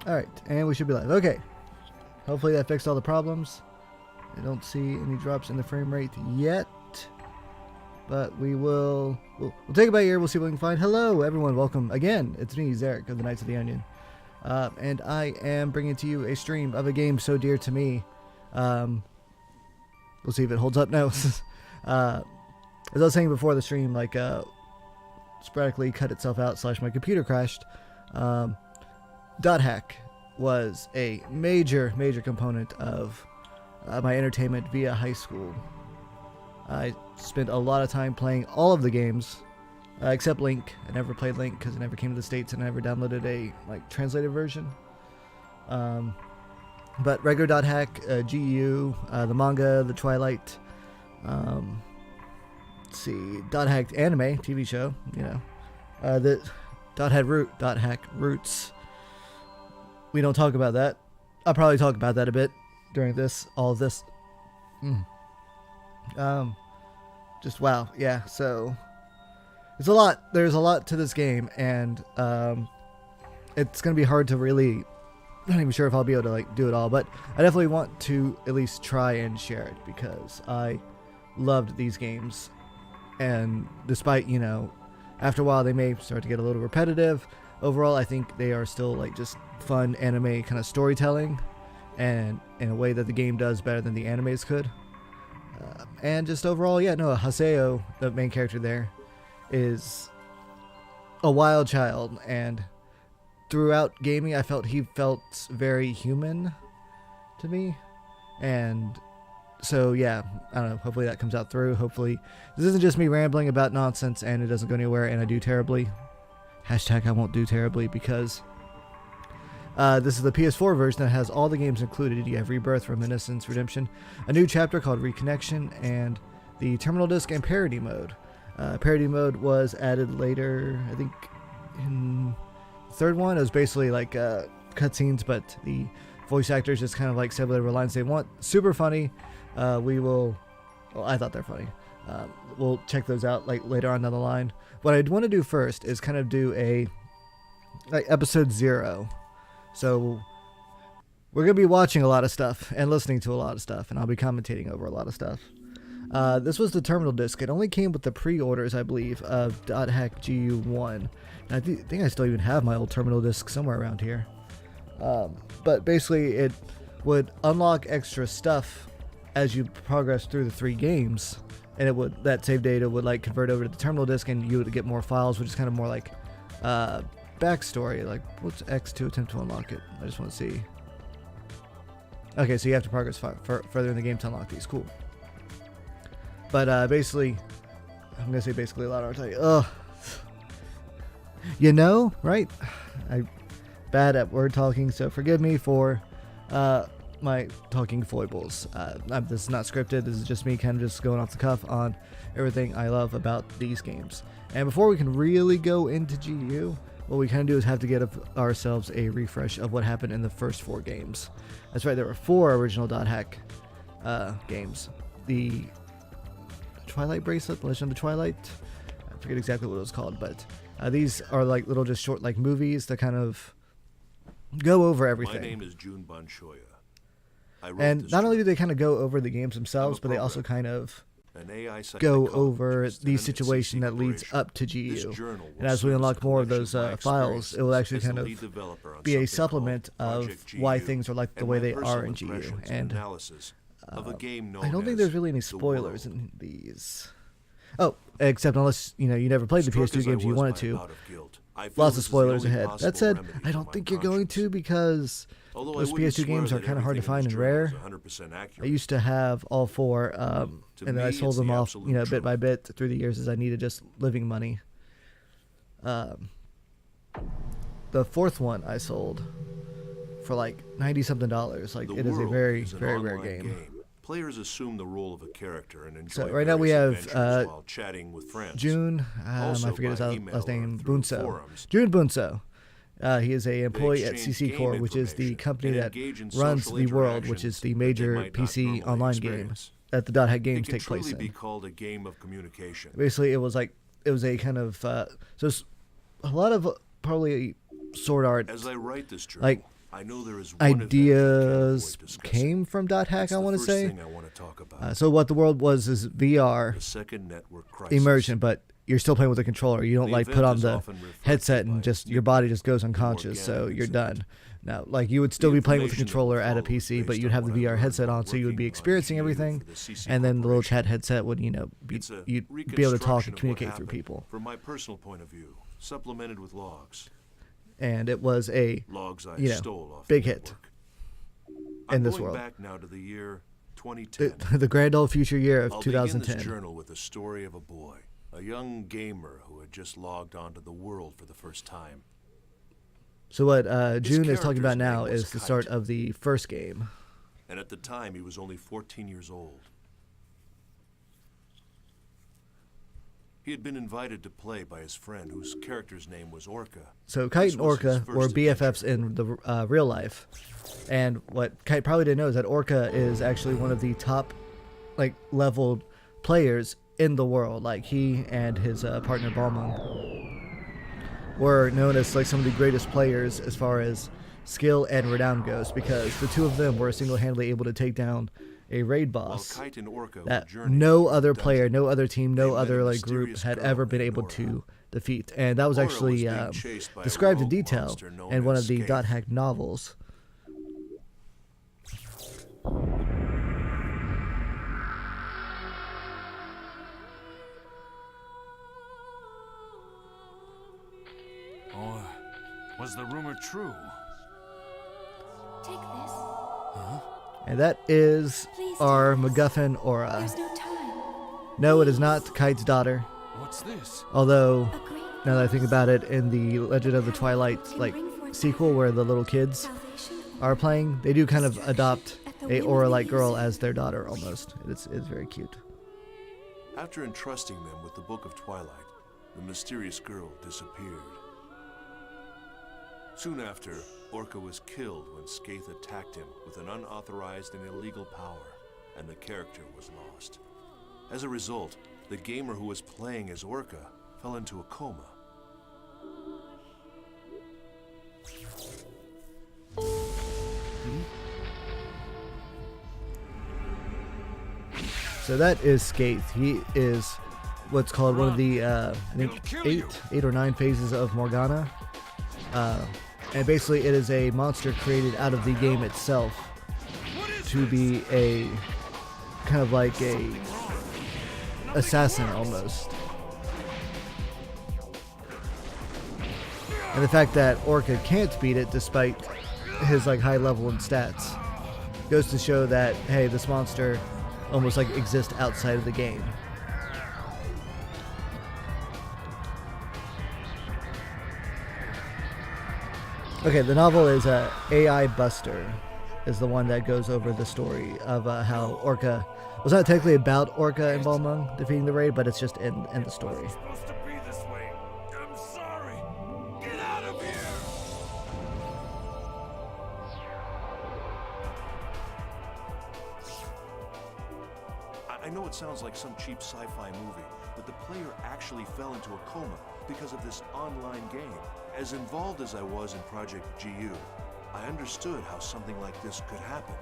Alright, and we should be live. Okay. Hopefully that fixed all the problems. I don't see any drops in the frame rate yet. But we'll take it by ear. We'll see what we can find. Hello, everyone. Welcome again. It's me, Zarek of the Knights of the Onion. And I am bringing to you a stream of a game so dear to me. We'll see if it holds up. No. As I was saying before the stream, like, sporadically cut itself out / my computer crashed. Dot hack was a major component of my entertainment via high school. I spent a lot of time playing all of the games except Link. I never played Link because it never came to the States, and I never downloaded a translated version. But regular Dot hack, GU, the manga, the Twilight. Let's see, Dot hack anime TV show. You know, the Dot hack roots. We don't talk about that. I'll probably talk about that a bit during all of this. Just wow, yeah. So it's a lot. There's a lot to this game, and it's gonna be hard to really. I'm not even sure if I'll be able to do it all, but I definitely want to at least try and share it because I loved these games, and despite after a while they may start to get a little repetitive. Overall, I think they are still just fun anime kind of storytelling, and in a way that the game does better than the animes could. And just overall, yeah, no, Haseo, the main character there, is a wild child, and throughout gaming, I felt he felt very human to me, and so yeah, I don't know. Hopefully that comes out through. Hopefully this isn't just me rambling about nonsense and it doesn't go anywhere and I do terribly. Hashtag I won't do terribly, because this is the PS4 version that has all the games included. You have Rebirth, Reminiscence, Redemption, a new chapter called Reconnection, and the Terminal Disc and Parody Mode. Parody Mode was added later, I think, in the third one. It was basically cutscenes, but the voice actors just kind of say whatever lines they want. Super funny. I thought they're funny. We'll check those out later on down the line. What I'd want to do first is kind of do a episode 0. So we're going to be watching a lot of stuff and listening to a lot of stuff, and I'll be commentating over a lot of stuff. This was the terminal disc. It only came with the pre-orders, I believe, of Dot Hack GU1. And I think I still even have my old terminal disc somewhere around here. But basically it would unlock extra stuff as you progress through the 3 games. And that save data would convert over to the terminal disk, and you would get more files, which is kind of more backstory. What's X to attempt to unlock it? I just want to see. Okay, so you have to progress further in the game to unlock these. Cool. But basically, I'm gonna say basically a lot. I'll tell you. Right? I'm bad at word talking, so forgive me for my talking foibles. This is not scripted. This is just me kind of just going off the cuff on everything I love about these games. And before we can really go into GU, what we kind of do is have to get ourselves a refresh of what happened in the first 4 games. That's right, there were 4 original Dot Hack games. The Twilight Bracelet, The Legend of the Twilight. I forget exactly what it was called, but these are little just short movies that kind of go over everything. My name is Jun Banshoya. And not only do they kind of go over the games themselves, but they also kind of go over the situation that leads up to GU. And as we unlock more of those files, it will actually kind of be a supplement of why things are the way they are in GU. And I don't think there's really any spoilers in these. Oh, except unless you never played the PS2 games you wanted to. Lots of spoilers ahead. That said, I don't think you're going to, because those PS2 games are kind of hard to find and rare. I used to have all 4, and then I sold them off, bit by bit through the years as I needed just living money. The 4th one I sold for $90-something. It is a very, very rare game. Players assume the role of a character and enjoy. So right now we have while chatting with friends. June. I forget his last name. Bunso. June Bunso. He is a employee at CC Core, which is the company that runs The World, which is the major PC online game that the Dot Hack games take place in. Be called a game of communication. Basically, it was a kind of so it's a lot of probably sword art. As I write this journal, I know there is one event I can't ideas avoid discussing. came from Dot Hack, It's I the want to first say. thing I want to talk about. So what the world was is VR The second network crisis. immersion, but you're still playing with a controller. You don't The like event put on is the often referred headset to by and just its your body nickname, just goes the unconscious, so organic you're incident. done. Now, like you would still The be playing with a information that controller would at a follow PC, but based you'd on have the what I VR learned headset while on, so you would be working on experiencing GU everything, for the CC and then the little Corporation. chat headset would, It's a you'd be able to talk and reconstruction of what communicate through happened people. From my personal point of view, supplemented with logs. And it was a Logs I you know, stole off big the hit network. in I'm this going world. back now to the year 2010. The grand old future year of I'll begin this 2010. journal with the story of a boy, a young gamer who had just logged onto the world for the first time. So what June is talking about character's now name was is the start Kite. of the first game. And at the time, he was only 14 years old. He had been invited to play by his friend, whose character's name was Orca. So Kite This and was his Orca first were adventure. BFFs in the real life. And what Kite probably didn't know is that Orca is actually one of the top like leveled players in the world. Like he and his partner Balmung were known as like some of the greatest players as far as skill and renown goes, because the two of them were single-handedly able to take down a raid While boss Kite and Orca were that journeying no through other the player, dungeon, no other team, they no met a other like group mysterious had girl ever been named able Nora. to defeat, and that was Nora was actually being chased by a described in rogue detail monster known in one as of the Scathe. Dot Hack novels. Or was the rumor true? Take this. And that is Please our take this. MacGuffin Aura. There's no time. No, it is not Kite's daughter. What's this? Although, A great now that I think about it, in the Legend of the Twilight like sequel where the little kids salvation. are playing, they do kind of adopt a aura-like girl as their daughter almost. It's very cute. After entrusting them with the Book of Twilight, the mysterious girl disappeared. Soon after, Orca was killed when Scathe attacked him with an unauthorized and illegal power, and the character was lost. As a result, the gamer who was playing as Orca fell into a coma. So that is Scathe. He is what's called one of the I think eight or nine phases of Morgana, and basically it is a monster created out of the game itself to be a kind of like a assassin almost. And the fact that Orca can't beat it despite his like high level and stats goes to show that hey, this monster almost like exists outside of the game. Okay, the novel is AI Buster is the one that goes over the story of how Orca was not technically about Orca and Balmung defeating the raid, but it's just in the story. Supposed to be this way. I'm sorry. Get out of here. I know it sounds like some cheap sci-fi movie, but the player actually fell into a coma because of this online game. As involved as I was in Project GU, I understood how something like this could happen.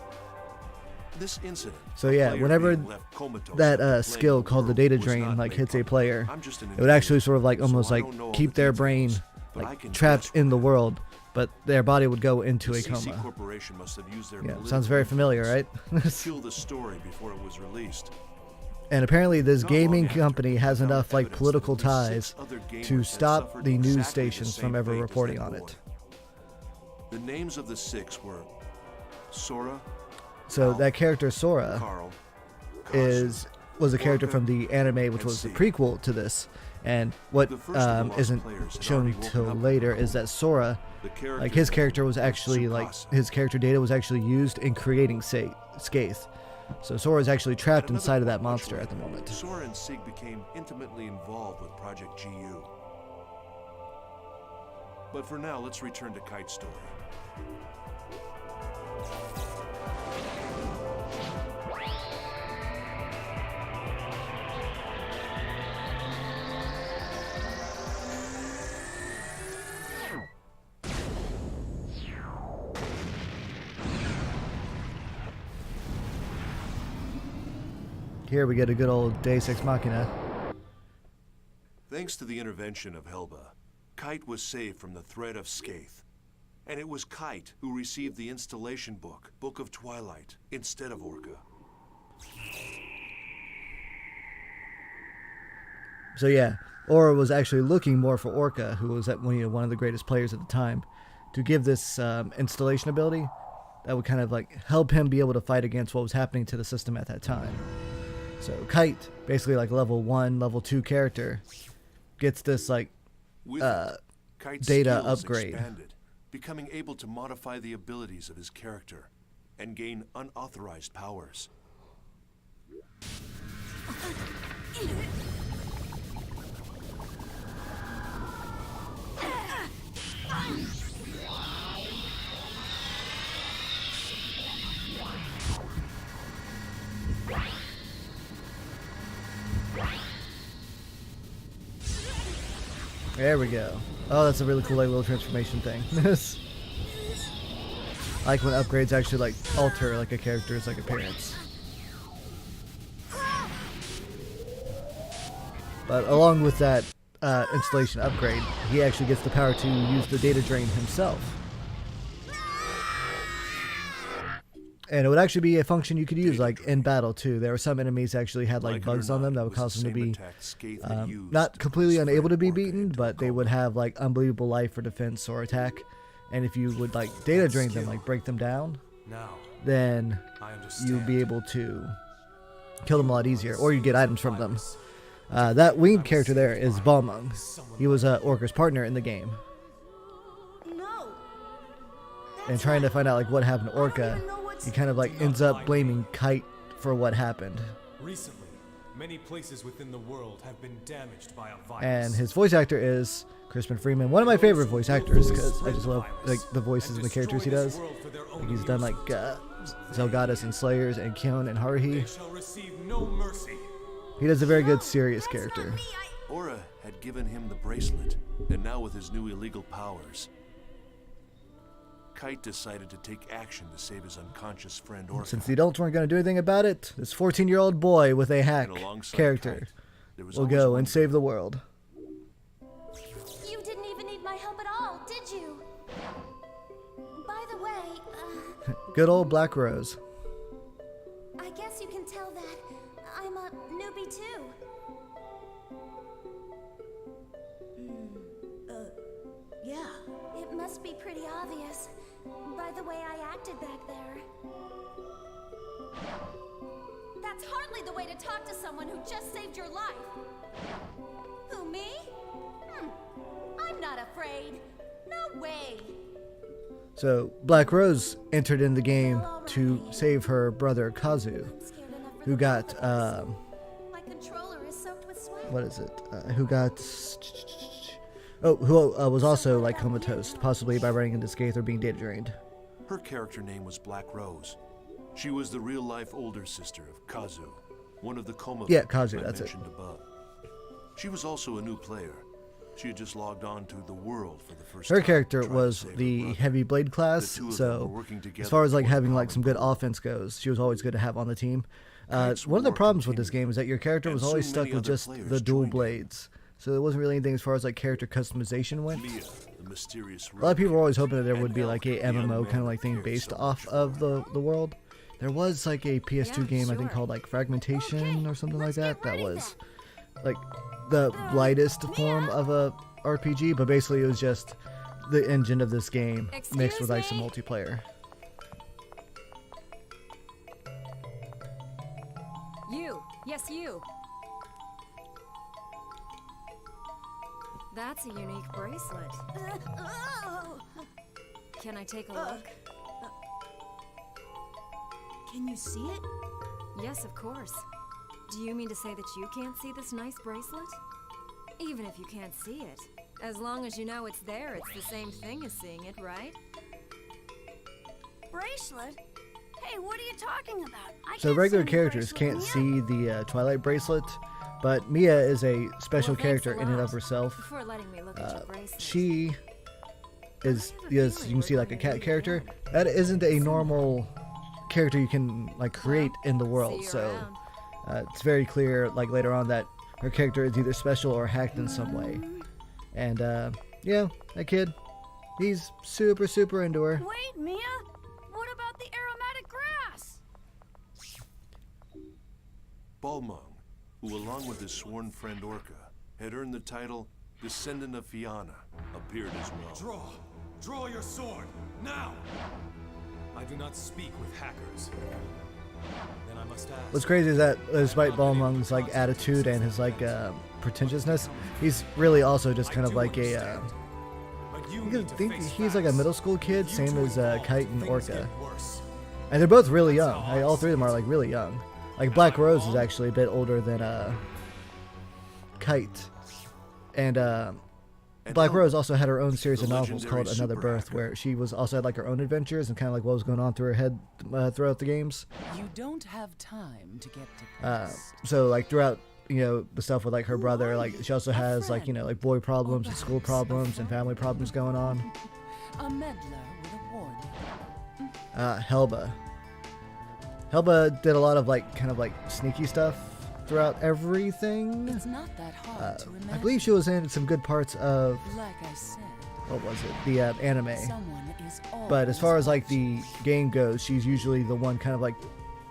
This incident, So a yeah, player whenever being left comatose that after skill playing called the world data was drain not like made hits a public. player, I'm just an it would actually individual, sort of like so almost I like don't know all keep the their details, brain but I like can trapped guess in the what world, but their body would go into the a CC coma. Corporation must have used their Yeah, political sounds very familiar, right? influence to kill the story before it was released. And apparently this Not long gaming after, company has we found enough like evidence political that at least ties 6 other gamers to had stop suffered the news exactly the stations same from ever fate as reporting that on boy. it. The names of the 6 were Sora, So Al, that character Sora Carl, was a character Orca, from the anime, which and was the C. prequel to this. And what The first of the lost isn't players had shown already woken till up in later the is that Sora, the character like his name character was was actually like Tsukasa. his character data was actually used in creating Scathe. So Sora is actually trapped At another inside of that point much monster at the later, moment. Sora and Sig became intimately involved with Project GU. But for now, let's return to Kite's story. Here we get a good old Deus Ex Machina. Thanks to the intervention of Helba, Kite was saved from the threat of Skaith. And it was Kite who received the installation book, Book of Twilight, instead of Orca. So yeah, Aura was actually looking more for Orca, who was one of the greatest players at the time, to give this installation ability that would kind of like help him be able to fight against what was happening to the system at that time. So Kite, basically like level 1, level 2 character, gets this like With it, Kite's data skills upgrade. expanded, becoming able to modify the abilities of his character and gain unauthorized powers. There we go. Oh, that's a really cool like little transformation thing. I like when upgrades actually like alter like a character's like appearance. But along with that installation upgrade, he actually gets the power to use the data drain himself. And it would actually be a function you could use like in battle too. There were some enemies that actually had like bugs on them that would cause them to be not completely unable to be beaten, but they would have like unbelievable life for defense or attack. And if you would like data drain them, like break them down, then you'd be able to kill them a lot easier, or you get items from them. That winged character there is Balmung. He was Orca's partner in the game. And trying to find out like what happened to Orca, he kind of like ends up blaming Kite for what happened. Recently, many places within the world have been damaged by a virus. And his voice actor is Crispin Freeman, one of my favorite voice actors, because I just love like the voices and the characters he does. Like, he's done like Zelgadis and Slayers and Kyon and Haruhi. Shall receive no mercy. He does a very good serious character. Aura had given him the bracelet, and now with his new illegal powers, Kite decided to take action to save his unconscious friend Orca. Since the adults weren't going to do anything about it, this 14-year-old boy with a hack And alongside character Kite, there was will always go one and save the world. You didn't even need my help at all, did you? By the way, Good old Black Rose. I guess you can tell that I'm a newbie too. Yeah. It must be pretty obvious by the way I acted back there. That's hardly the way to talk to someone who just saved your life. Who, me? I'm not afraid. No way. So Black Rose entered in the game to save her brother Kazu, I'm scared enough for who the got both of us. My controller is soaked with sweat. what is it? Who was also like comatose, possibly by running into Skaith or being data drained. Her character name was Black Rose. She was the real-life older sister of Kazu, one of the coma Yeah, victims Kazu, I that's it. mentioned above. She was also a new player. She had just logged on to the world for the first Her time, character trying to was save her the brother. heavy blade class, The two of them were so working as together far as like toward a having like common some good goal. offense goes, she was always good to have on the team. Kite's One of the war problems with this continued, game is that your character and was always soon stuck many with other just players the dual joined in. blades, so there wasn't really anything as far as like character customization went. Mia, the mysterious A lot of people were always hoping that there and would be like a Helga, the young MMO man kind of like who thing cared based so off much of for the world. There was like a PS2 Yeah, game I think sure. called like Fragmentation or something like let's that. get That ready was like the lightest form of a RPG, but basically it was just the engine of this game mixed with like some multiplayer. You. Yes, you. That's a unique bracelet. Can I take a look? Can you see it? Yes, of course. Do you mean to say that you can't see this nice bracelet? Even if you can't see it, as long as you know it's there, it's the same thing as seeing it, right? Bracelet? Hey, what are you talking about? I So can't regular see the characters bracelet can't from see here. the Twilight bracelet, but Mia is a special Well, thanks character a in and lot of herself. For letting me look at your bracelet. She is, I have a yes, feeling you can see we're like a gonna cat meet character. again. That isn't a normal character you can like create in the world. See you So around. It's very clear, like later on, that her character is either special or hacked in some way. And yeah, that kid, he's super, super into her. Wait, Mia! What about the aromatic grass? Balmung, who along with his sworn friend Orca, had earned the title Descendant of Fianna, appeared as well. Draw! Draw your sword! Now! I do not speak with hackers. Then I must ask. What's crazy is that despite Balmung's like attitude and his like pretentiousness, he's really also just kind of like a I think he's like a middle school kid, same as Kite and Orca. And they're both really young. Like, all three of them are like really young. Like Black Rose is actually a bit older than Kite. And Black Rose also had her own series of novels called Another Birth, where she was also had like her own adventures and kind of like what was going on through her head throughout the games. You don't have time to get depressed. So like throughout, you know, the stuff with like her brother, like she also has like, you know, like boy problems and school problems and family problems going on. A meddler with a warning. Helba. Helba did a lot of like kind of like sneaky stuff throughout everything. It's not that hard to imagine. I believe she was in some good parts of, Like I said, what was it, the anime. someone is But as far as like the game goes, she's usually the one kind of like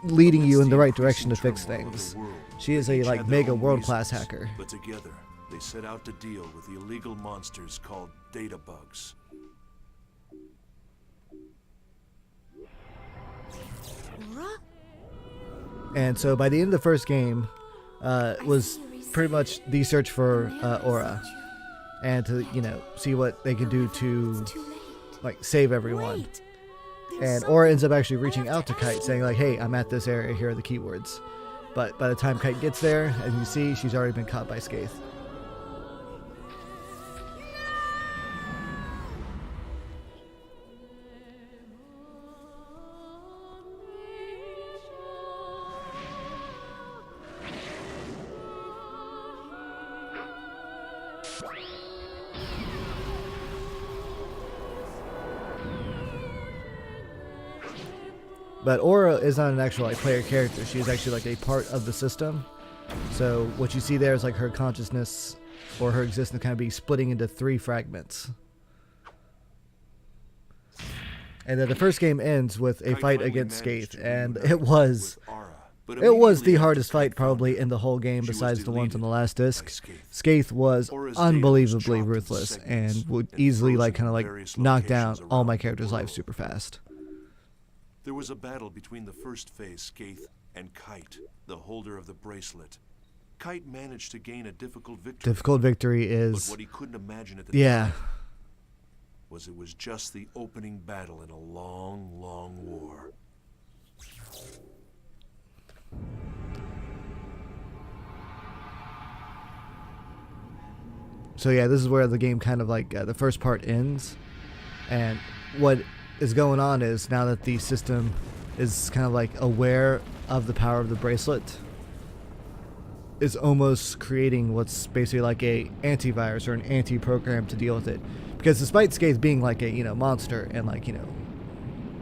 leading you in the right direction to fix things. She is a like mega world-class hacker. But together, they set out to deal with the illegal monsters called data bugs. And so by the end of the first game, was pretty much the search for Aura, and to, you know, see what they can do to like save everyone. And Aura ends up actually reaching out to Kite, saying like, "Hey, I'm at this area. Here are the keywords." But by the time Kite gets there, as you see, she's already been caught by Skaith. But Aura is not an actual like player character. She is actually like a part of the system. So what you see there is like her consciousness or her existence kind of be splitting into 3 fragments. And then the first game ends with a fight against Skaith, and it was the hardest fight probably in the whole game besides the ones on the last disc. Skaith was unbelievably ruthless and would easily like kind of like knock down all my characters' lives super fast. There was a battle between the first phase Skaith and Kite, the holder of the bracelet. Kite managed to gain a difficult victory. Difficult victory is... But what he couldn't imagine at the time was it was just the opening battle in a long, long war. So yeah, this is where the game kind of like the first part ends, and what is going on is now that the system is kind of like aware of the power of the bracelet, is almost creating what's basically like a antivirus or an anti-program to deal with it. Because despite Skaith being like a, you know, monster and like, you know,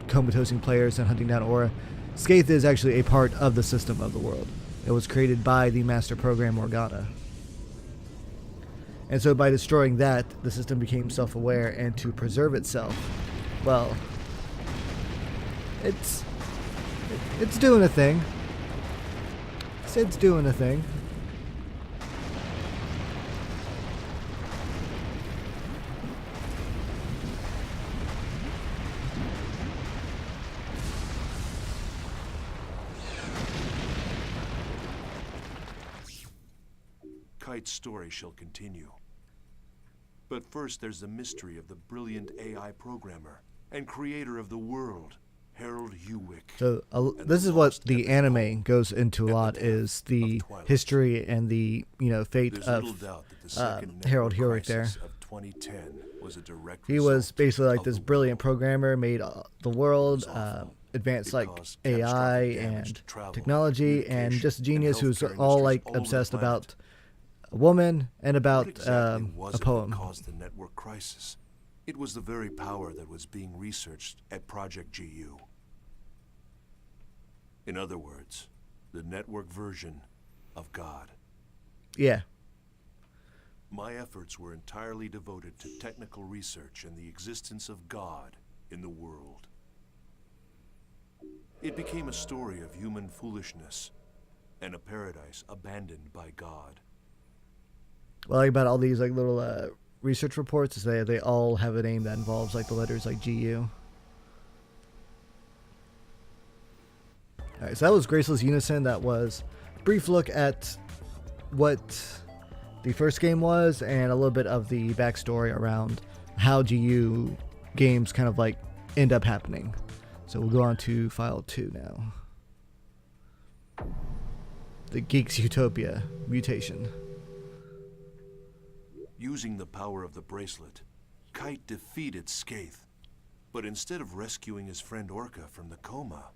comatosing players and hunting down Aura, Skaith is actually a part of the system of the world. It was created by the master program Organa. And so by destroying that, the system became self-aware, and to preserve itself, well, it's doing a thing. It's doing a thing. Kite's story shall continue. But first there's the mystery of the brilliant AI programmer and creator of the world, Harold Hewick. So this is what the anime goes into a lot, is the history and the, you know, fate of Harold Hewick there. Of 2010 was a direct he was basically like of this the brilliant programmer, made the world, awful. advanced like Because AI catastrophic damage and to travel, technology, and just a genius who's healthcare all industries like all over the obsessed planet. about a woman and about What exactly was a it poem. that caused the network crisis? It was the very power that was being researched at Project GU. In other words, the network version of God. Yeah. My efforts were entirely devoted to technical research and the existence of God in the world. It became a story of human foolishness and a paradise abandoned by God. What I like about all these like little research reports is they all have a name that involves like the letters like GU. Alright, so that was Graceless Unison. That was a brief look at what the first game was and a little bit of the backstory around how GU games kind of like end up happening. So we'll go on to file 2 now. The Geeks Utopia mutation. Using the power of the bracelet, Kite defeated Skaith. But instead of rescuing his friend Orca from the coma,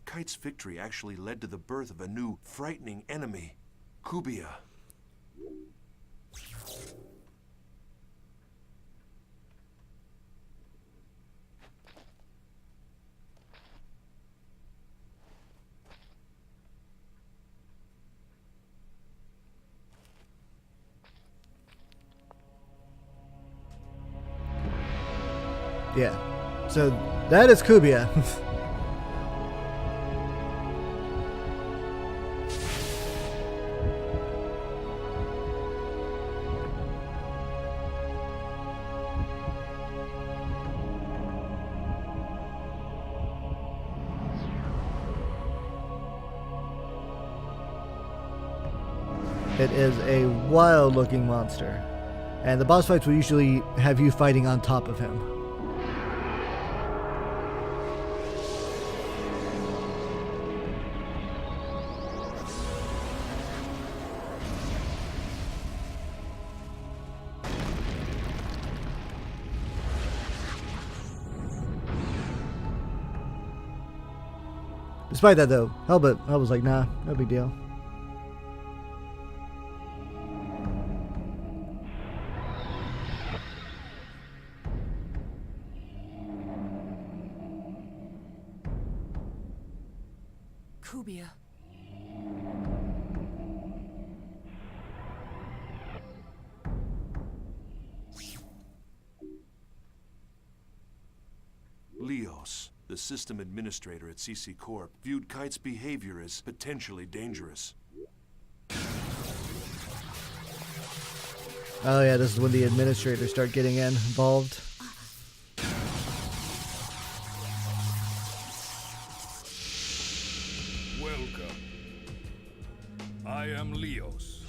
Kite's victory actually led to the birth of a new, frightening enemy, Kubia. Yeah. So that is Kubia. It is a wild looking monster. And the boss fights will usually have you fighting on top of him. Despite that though, Hellbit, I was like, nah, no big deal. Kubia. Leos, the system administrator at CC Corp, viewed Kite's behavior as potentially dangerous. Oh yeah, this is when the administrators start getting involved. Welcome. I am Leos.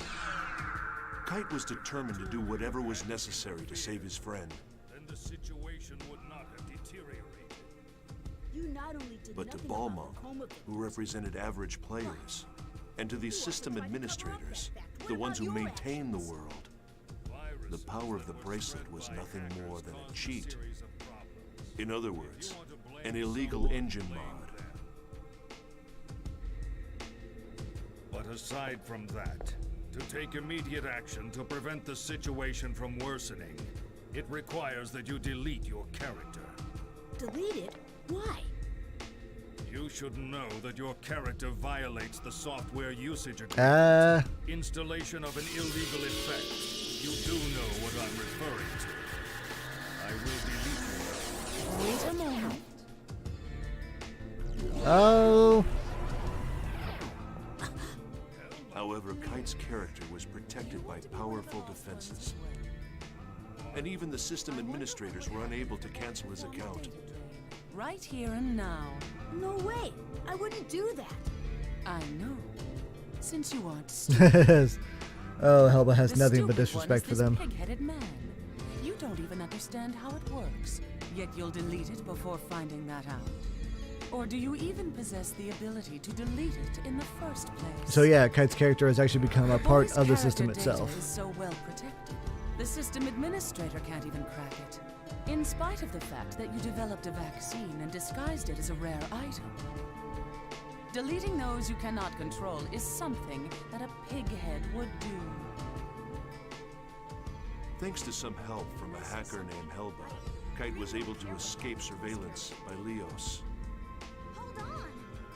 Kite was determined to do whatever was necessary to save his friend. Then the situation would not have deteriorated. You not only did But to nothing about Balmung, the coma who represented average players, and to these system administrators, the ones who maintain the world, the power of the bracelet was nothing more than a cheat. In other words, an illegal engine mod. But aside from that, to take immediate action to prevent the situation from worsening, it requires that you delete your character. Delete it? Why? You should know that your character violates the software usage agreement. Installation of an illegal effect. You do know what I'm referring to. I will delete you. Wait a moment. Oh. However, Kite's character was protected by powerful defenses. And even the system administrators were unable to cancel his account. Right here and now. No way. I wouldn't do that. I know. Since you aren't stupid. Oh, Helba has The nothing but stupid disrespect for one is them. this pig-headed man. You don't even understand how it works, yet you'll delete it before finding that out. Or do you even possess the ability to delete it in the first place? So yeah, Kite's character has actually become a part Boy's of the character system data itself. is so well protected, the system administrator can't even crack it. In spite of the fact that you developed a vaccine and disguised it as a rare item. Deleting those you cannot control is something that a pighead would do. Thanks to some help from a hacker named Helba, Kite was able to escape surveillance by Leos. Hold on.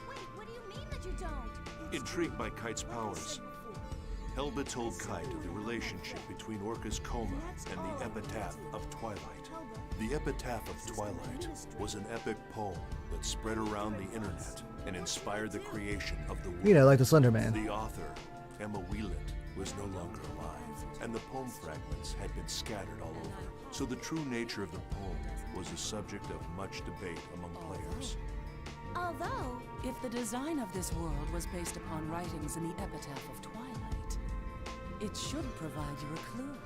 Wait, what do you mean that you don't? Intrigued by Kite's powers, Helba told Kite of the relationship between Orca's coma and the Epitaph of Twilight. The Epitaph of Twilight was an epic poem that spread around the internet and inspired the creation of the world. You know, like the Slender Man. The author, Emma Wheeland, was no longer alive, and the poem fragments had been scattered all over. So the true nature of the poem was the subject of much debate among players. Although, If the design of this world was based upon writings in the Epitaph of Twilight, it should provide you a clue.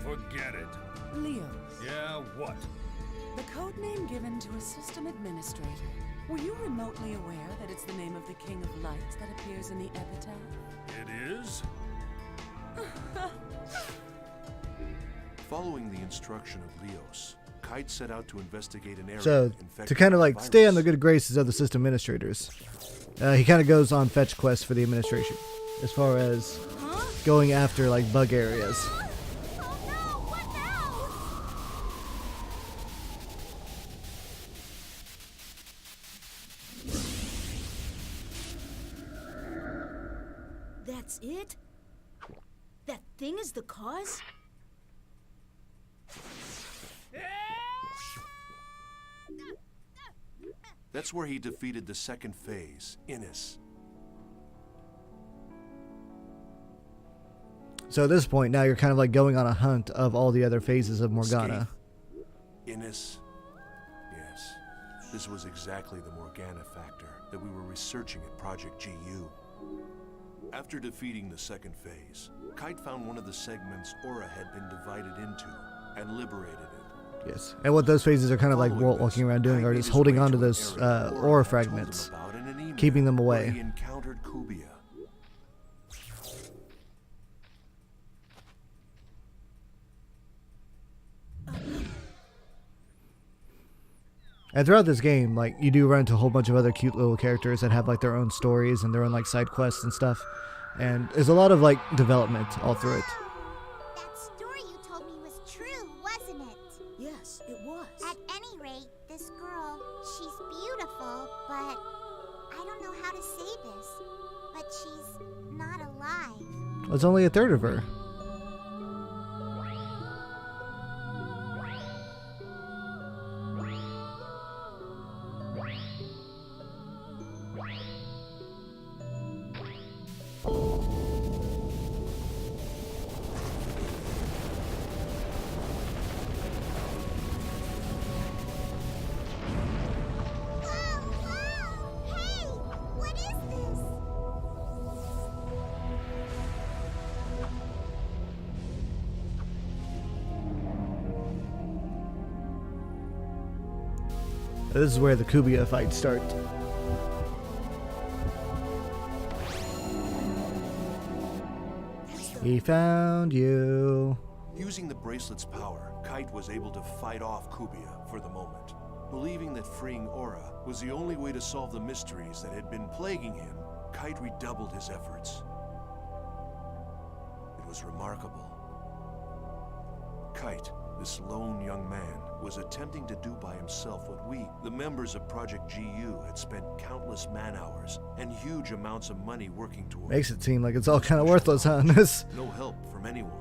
Forget it. Leos, Yeah, what? the code name given to a system administrator. Were you remotely aware that it's the name of the King of Lights that appears in the Epitaph? It is? Following the instruction of Leos, Kite set out to investigate an area So, infected to kind of by like a stay on the virus. good graces of the system administrators, he kind of goes on fetch quests for the administration, as far as going after like bug areas. oh no, what now? That's it? That thing is the cause? That's where he defeated the second phase, Innis. So at this point, now you're kind of like going on a hunt of all the other phases of Morgana. Innis. Yes, this was exactly the Morgana factor that we were researching at Project GU. After defeating the second phase, Kite found one of the segments Aura had been divided into and liberated it. Yes, and what those phases are kind of like Following walking this, around doing Kite are made just his holding way on to to an those area aura Aura had told him fragments, about in an email keeping them where away. He encountered Kubia. And throughout this game, like, you do run into a whole bunch of other cute little characters that have like their own stories and their own like side quests and stuff. And there's a lot of like development all through it. That story you told me was true, wasn't it? Yes, it was. At any rate, this girl, she's beautiful, but I don't know how to say this, but she's not alive. It's only a third of her. Whoa! Hey! What is this? This is where the Kubia fights start. He found you. Using the bracelet's power, Kite was able to fight off Kubia for the moment. Believing that freeing Aura was the only way to solve the mysteries that had been plaguing him, Kite redoubled his efforts. It was remarkable. Kite, this lone young man, was attempting to do by himself what we, the members of Project GU, had spent countless man-hours and huge amounts of money working towards. Makes it seem like it's all kind of worthless, huh? No help from anyone.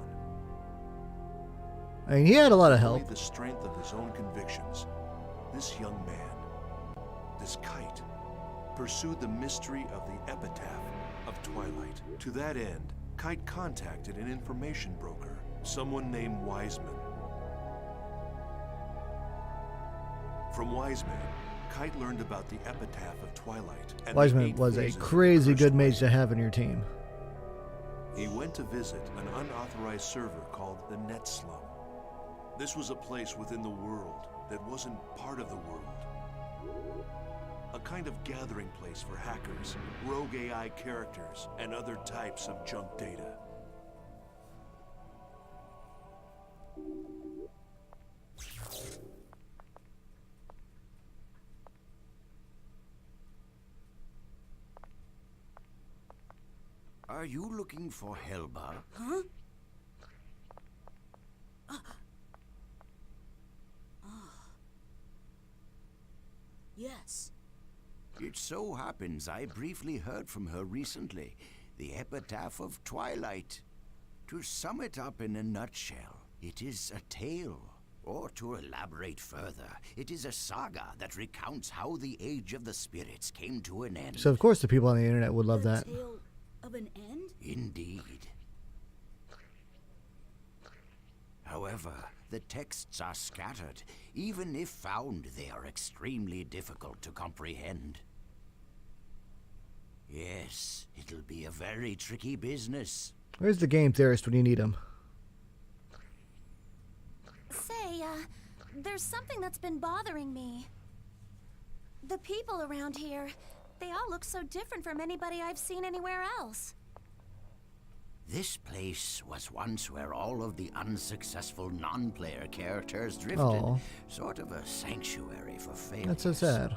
I mean, he had a lot of Only help. the strength of his own convictions. This young man, this Kite, pursued the mystery of the epitaph of Twilight. To that end, Kite contacted an information broker, someone named Wiseman. From Wiseman, Kite learned about the epitaph of Twilight. And the Wiseman 8 was a phases of the crazy cursed good mage to light. have in your team. He went to visit an unauthorized server called the Net Slum. This was a place within the world that wasn't part of the world. A kind of gathering place for hackers, rogue AI characters, and other types of junk data. Are you looking for Helba? Huh? Yes. It so happens I briefly heard from her recently. The epitaph of Twilight. To sum it up in a nutshell, it is a tale. Or to elaborate further, it is a saga that recounts how the Age of the Spirits came to an end. So of course the people on the internet would love that. Tale of an end? Indeed. However, the texts are scattered. Even if found, they are extremely difficult to comprehend. Yes, it'll be a very tricky business. Where's the game theorist when you need him? Say, there's something that's been bothering me. The people around here, they all look so different from anybody I've seen anywhere else. This place was once where all of the unsuccessful non-player characters drifted. Aw. Sort of a sanctuary for failures. That's so sad.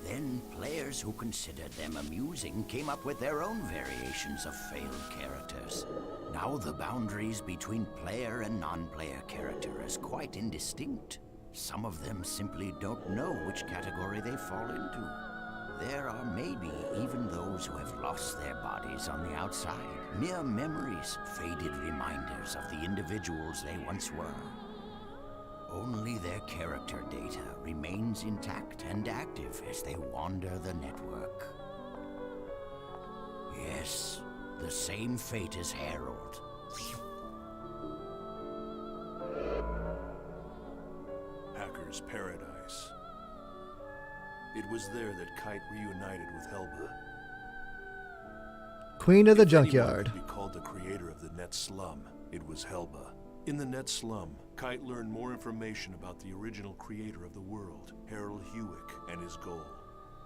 Then players who considered them amusing came up with their own variations of failed characters. Now the boundaries between player and non-player character is quite indistinct. Some of them simply don't know which category they fall into. There are maybe even those who have lost their bodies on the outside. Mere memories, faded reminders of the individuals they once were. Only their character data remains intact and active as they wander the network. Yes, the same fate as Harold. Hacker's Paradise. It was there that Kite reunited with Helba. Queen of the If anyone Junkyard. could be called the creator of the net slum, it was Helba. In the net slum, Kite learned more information about the original creator of the world, Harold Hewick, and his goal.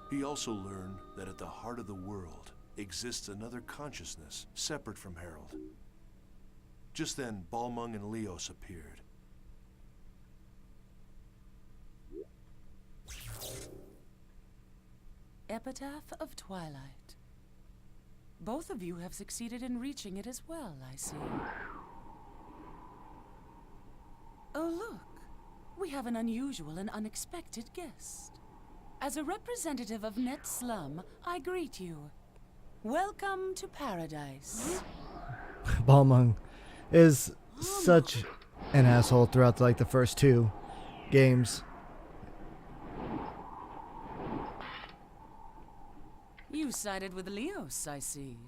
He also learned that at the heart of the world exists another consciousness separate from Harold. Just then, Balmung and Leos appeared. Epitaph of Twilight. Both of you have succeeded in reaching it as well, I see. Oh, look. We have an unusual and unexpected guest. As a representative of Net Slum, I greet you. Welcome to paradise. Balmung is such an asshole throughout the first two games. You sided with Leos, I see.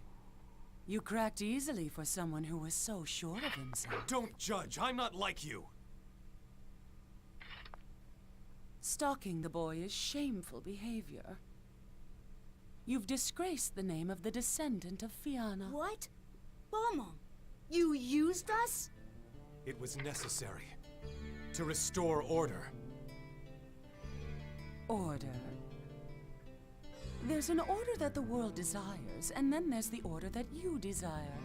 You cracked easily for someone who was so sure of himself. Don't judge. I'm not like you. Stalking the boy is shameful behavior. You've disgraced the name of the descendant of Fianna. What? Balmung, you used us? It was necessary to restore order. Order. There's an order that the world desires, and then there's the order that you desire.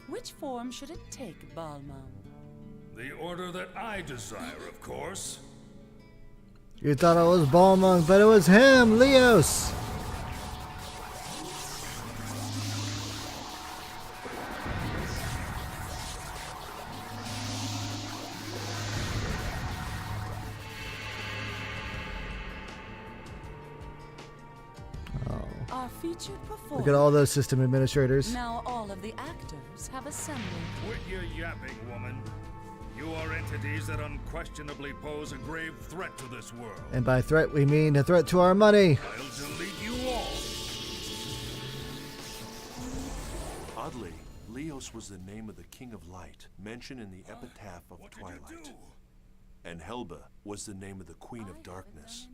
Which form should it take, Balmung? The order that I desire, of course. You thought it was Balmung, but it was him, Leos. Our featured performer. Look at all those system administrators. Now all of the actors have assembled. Quit your yapping, woman. You are entities that unquestionably pose a grave threat to this world. And by threat, we mean a threat to our money. I'll delete you all. Oddly, Leos was the name of the King of Light, mentioned in the epitaph of What Twilight. did you do? And Helba was the name of the Queen of Darkness.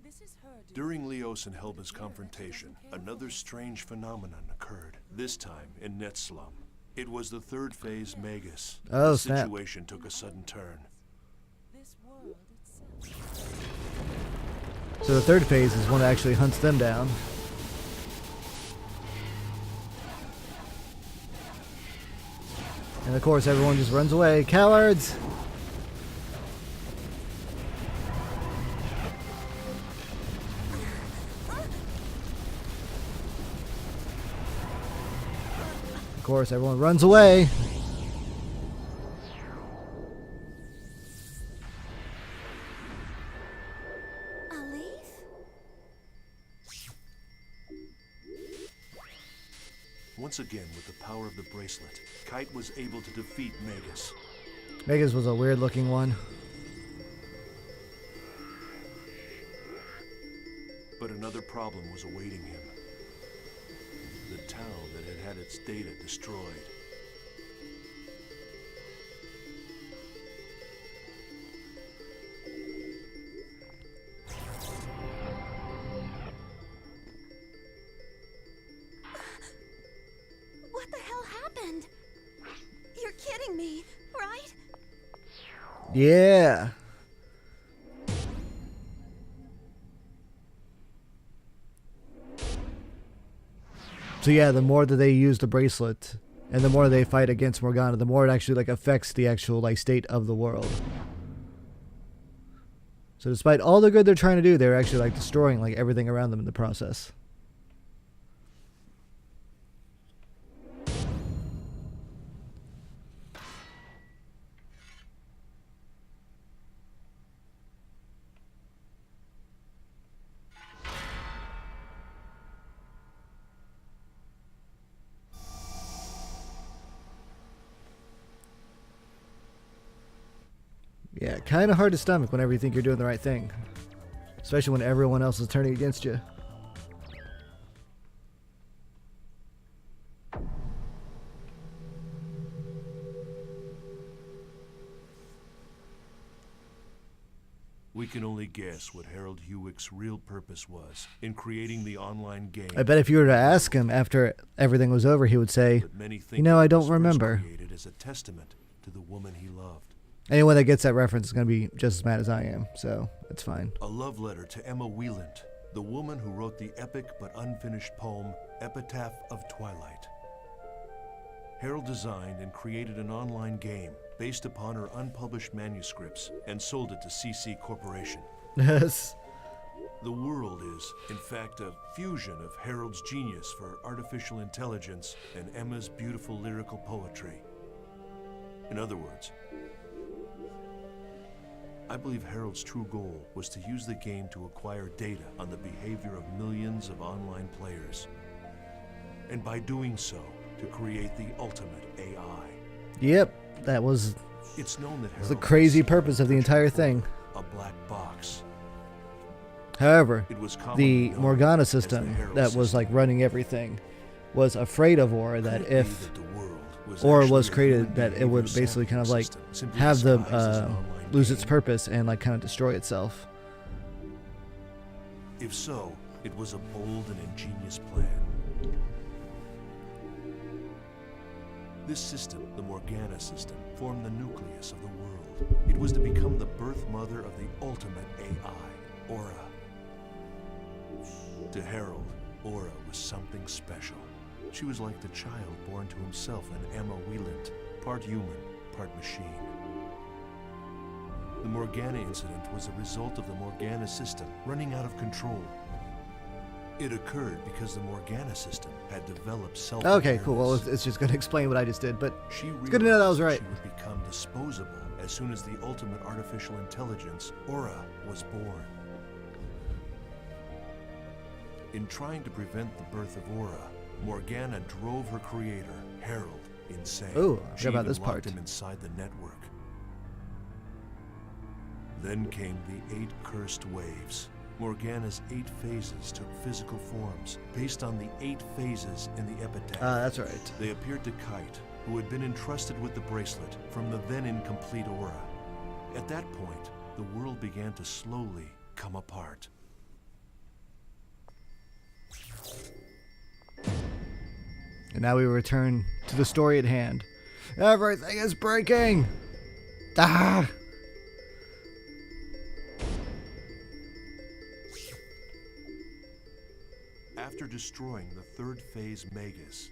This is her doing. During Leos and Helba's confrontation, another strange phenomenon occurred, this time in Net Slum. It was the third phase Magus. Oh, the snap. situation took a sudden turn. This world itself. So the third phase is one that actually hunts them down. And of course, everyone just runs away. Cowards! Of course, everyone runs away. A leaf? Once again, with the power of the bracelet, Kite was able to defeat Magus. Magus was a weird looking one. But another problem was awaiting him. The town that had had its data destroyed. What the hell happened? You're kidding me, right? Yeah. So yeah, the more that they use the bracelet and the more they fight against Morgana, the more it actually like affects the actual like state of the world. So despite all the good they're trying to do, they're actually like destroying like everything around them in the process. Yeah, kind of hard to stomach whenever you think you're doing the right thing. Especially when everyone else is turning against you. We can only guess what Harold Hewick's real purpose was in creating the online game. I bet if you were to ask him after everything was over, he would say, But many think you know, I it don't was remember. first created as a testament to the woman he loved. Anyone that gets that reference is going to be just as mad as I am, so it's fine. A love letter to Emma Wieland, the woman who wrote the epic but unfinished poem Epitaph of Twilight. Harold designed and created an online game based upon her unpublished manuscripts and sold it to CC Corporation. Yes. The world is, in fact, a fusion of Harold's genius for artificial intelligence and Emma's beautiful lyrical poetry. In other words, I believe Harold's true goal was to use the game to acquire data on the behavior of millions of online players. And by doing so, to create the ultimate AI. Yep, that was It's known that the Harold crazy was purpose of the entire thing. a black box. However, It was commonly the known Morgana as the system Harold that was like system. running everything was afraid of Aura, that Could it be if that the world was Aura actually was a created, human that it would behavior basically kind of sampling like system, simply have the disguised as an online lose its game? purpose and like kind of destroy itself. If so, it was a bold and ingenious plan. This system, the Morgana system, formed the nucleus of the world. It was to become the birth mother of the ultimate AI, Aura. To Harold, Aura was something special. She was like the child born to himself in Emma Wieland, part human, part machine. The Morgana incident was a result of the Morgana system running out of control. It occurred because the Morgana system had developed self-awareness. Okay, cool. Well, it's just going to explain what I just did, but She it's good to know that I was realized right. She would become disposable as soon as the ultimate artificial intelligence, Aura, was born. In trying to prevent the birth of Aura, Morgana drove her creator, Harold, insane. Ooh, I She forgot about even this locked part. him inside the network. Then came the 8 cursed waves. Morgana's 8 phases took physical forms based on the 8 phases in the epitaph. That's right. They appeared to Kite, who had been entrusted with the bracelet from the then incomplete Aura. At that point, the world began to slowly come apart. And now we return to the story at hand. Everything is breaking! Ah! After destroying the 3rd phase Magus,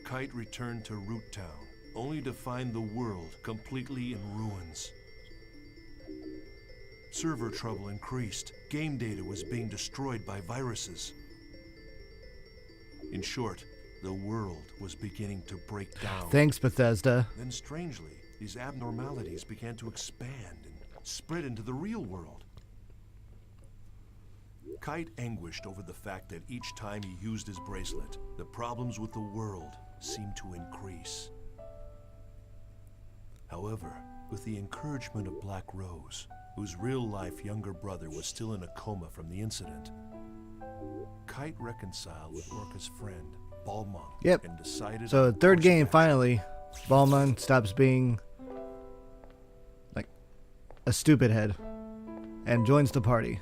Kite returned to Root Town, only to find the world completely in ruins. Server trouble increased. Game data was being destroyed by viruses. In short, the world was beginning to break down. Thanks, Bethesda. Then strangely, these abnormalities began to expand and spread into the real world. Kite anguished over the fact that each time he used his bracelet, the problems with the world seemed to increase. However, with the encouragement of Black Rose, whose real-life younger brother was still in a coma from the incident, Kite reconciled with Orca's friend, Balmung, Yep. and decided... So, on third course game, of action. finally, Balmung stops being like a stupid head and joins the party.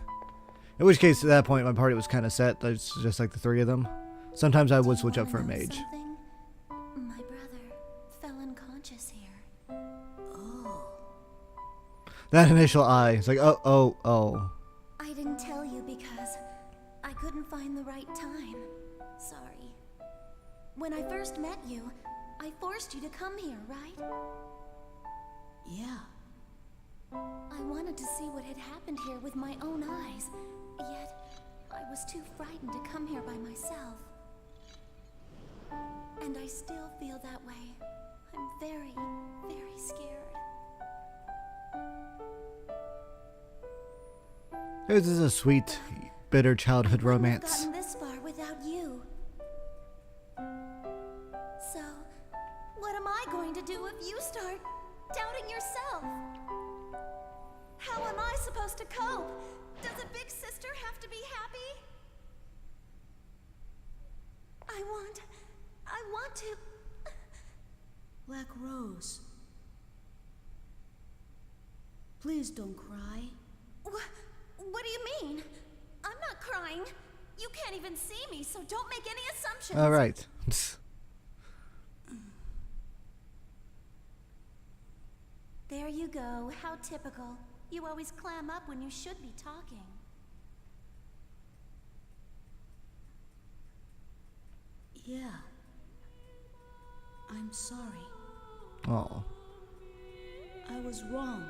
In which case, at that point, my party was kind of set. There's just like the three of them. Sometimes I would switch up for a Wanna know mage. something? My brother fell unconscious here. Oh. That initial eye, it's like, oh. I didn't tell you because I couldn't find the right time. Sorry. When I first met you, I forced you to come here, right? Yeah. I wanted to see what had happened here with my own eyes, yet I was too frightened to come here by myself. And I still feel that way. I'm very, very scared. This is a sweet, bitter childhood I wouldn't have romance. gotten this far without you. So, what am I going to do if you start doubting yourself? How am I supposed to cope? Does a big sister have to be happy? I want to... Black Rose. Please don't cry. What do you mean? I'm not crying. You can't even see me, so don't make any assumptions. All right. There you go. How typical. You always clam up when you should be talking. Yeah. I'm sorry. Oh. I was wrong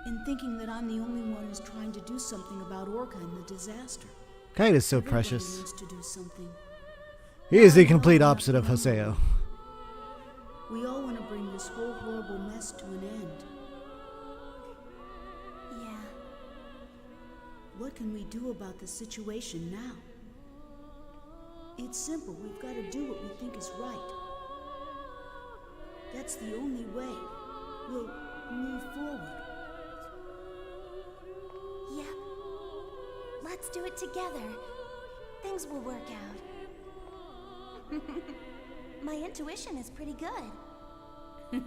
in thinking that I'm the only one who's trying to do something about Orca and the disaster. Kite is so Everybody precious. needs to do something. He is the complete opposite of Haseo. We all want to bring this whole horrible mess to an end. Yeah. What can we do about the situation now? It's simple. We've got to do what we think is right. That's the only way we'll move forward. Yep. Let's do it together. Things will work out. My intuition is pretty good.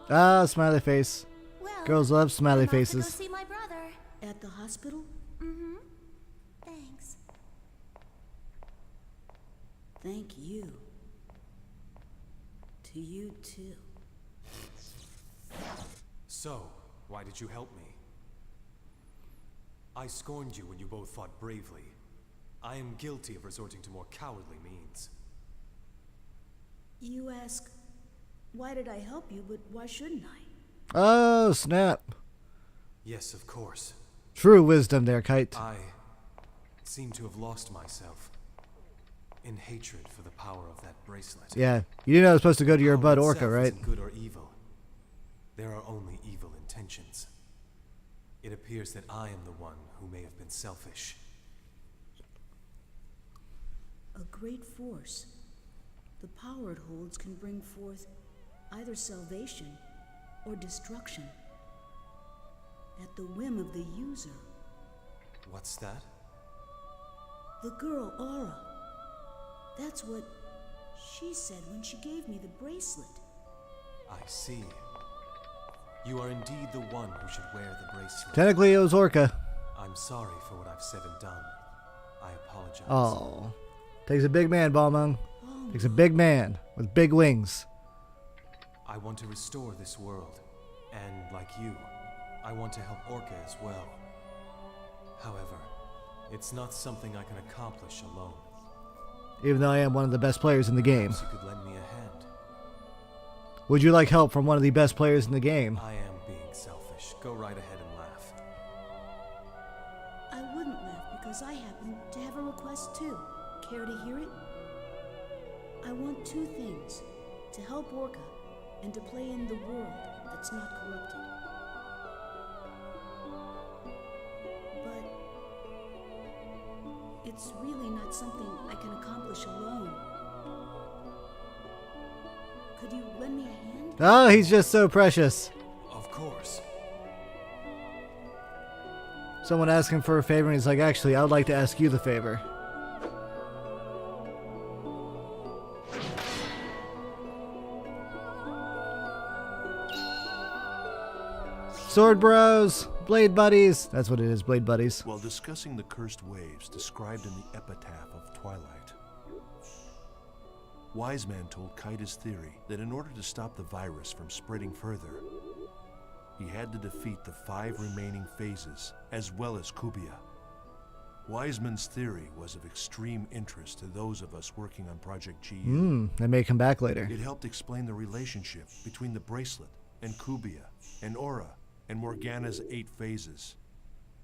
Ah, smiley face. Well, Girls love smiley I'm off to go faces. see my brother. At the hospital? Mm-hmm. Thanks. Thank you. To you too. So, why did you help me? I scorned you when you both fought bravely. I am guilty of resorting to more cowardly means. You ask, why did I help you, but why shouldn't I? Oh, snap. Yes, of course. True wisdom there, Kite. I seem to have lost myself in hatred for the power of that bracelet. Yeah, you know it's supposed to go to your Power bud Orca, itself right? isn't good or evil. There are only evil intentions. It appears that I am the one who may have been selfish. A great force. The power it holds can bring forth either salvation or destruction at the whim of the user. What's that? The girl, Aura. That's what she said when she gave me the bracelet. I see. You are indeed the one who should wear the bracelet. Technically, it was Orca. I'm sorry for what I've said and done. I apologize. Oh. Takes a big man, Balmung. Takes a big man with big wings. I want to restore this world. And like you, I want to help Orca as well. However, it's not something I can accomplish alone. Even though I am one of the best players in the game. Perhaps you could lend me a hand. Would you like help from one of the best players in the game? I am being selfish. Go right ahead and laugh. I wouldn't laugh because I happen to have a request too. Care to hear it? I want two things. To help Orca and to play in the world that's not corrupted. But It's really not something I can accomplish alone. Could you lend me a hand? Oh, he's just so precious. Of course. Someone asking for a favor, and he's like, actually, I would like to ask you the favor. Sword bros, blade buddies. That's what it is, blade buddies. While discussing the cursed waves described in the epitaph of Twilight, Wise Man told Kite his theory that in order to stop the virus from spreading further, he had to defeat the 5 remaining phases, as well as Kubia. Wiseman's theory was of extreme interest to those of us working on Project GU. They may come back later. It helped explain the relationship between the bracelet and Kubia and Aura and Morgana's 8 phases.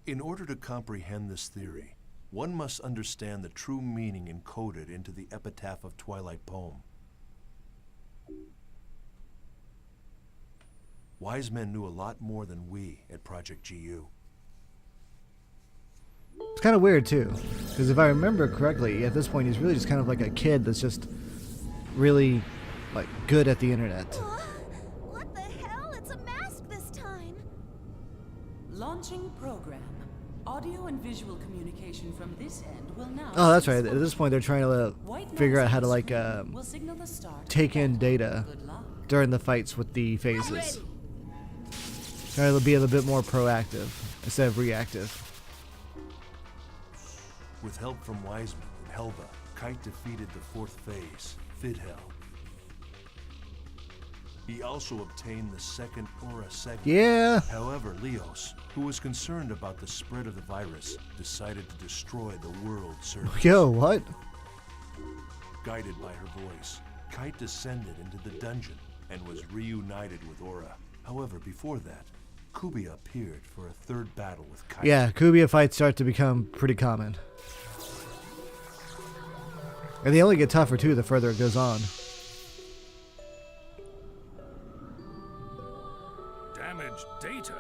In order to comprehend this theory, one must understand the true meaning encoded into the epitaph of Twilight poem. Wise Men knew a lot more than we at Project GU. It's kind of weird, too. Because if I remember correctly, at this point, he's really just kind of like a kid that's just really, like, good at the internet. What the hell? It's a mask this time. Launching program. Audio and visual communication from this end will now... Oh, that's right. At this point, they're trying to White figure out how to, noise like, will signal the start take in data Good luck. during the fights with the phases. Trying to be a little bit more proactive instead of reactive. With help from Wiseman and Helba, Kite defeated the 4th phase, Fidhel. He also obtained the 2nd Aura segment. Yeah. However, Leos, who was concerned about the spread of the virus, decided to destroy the world servers. Yo, what? Guided by her voice, Kite descended into the dungeon and was reunited with Aura. However, before that, Kubia appeared for a 3rd battle with Kite. Yeah, Kubia fights start to become pretty common. And they only get tougher, too, the further it goes on. Damaged data.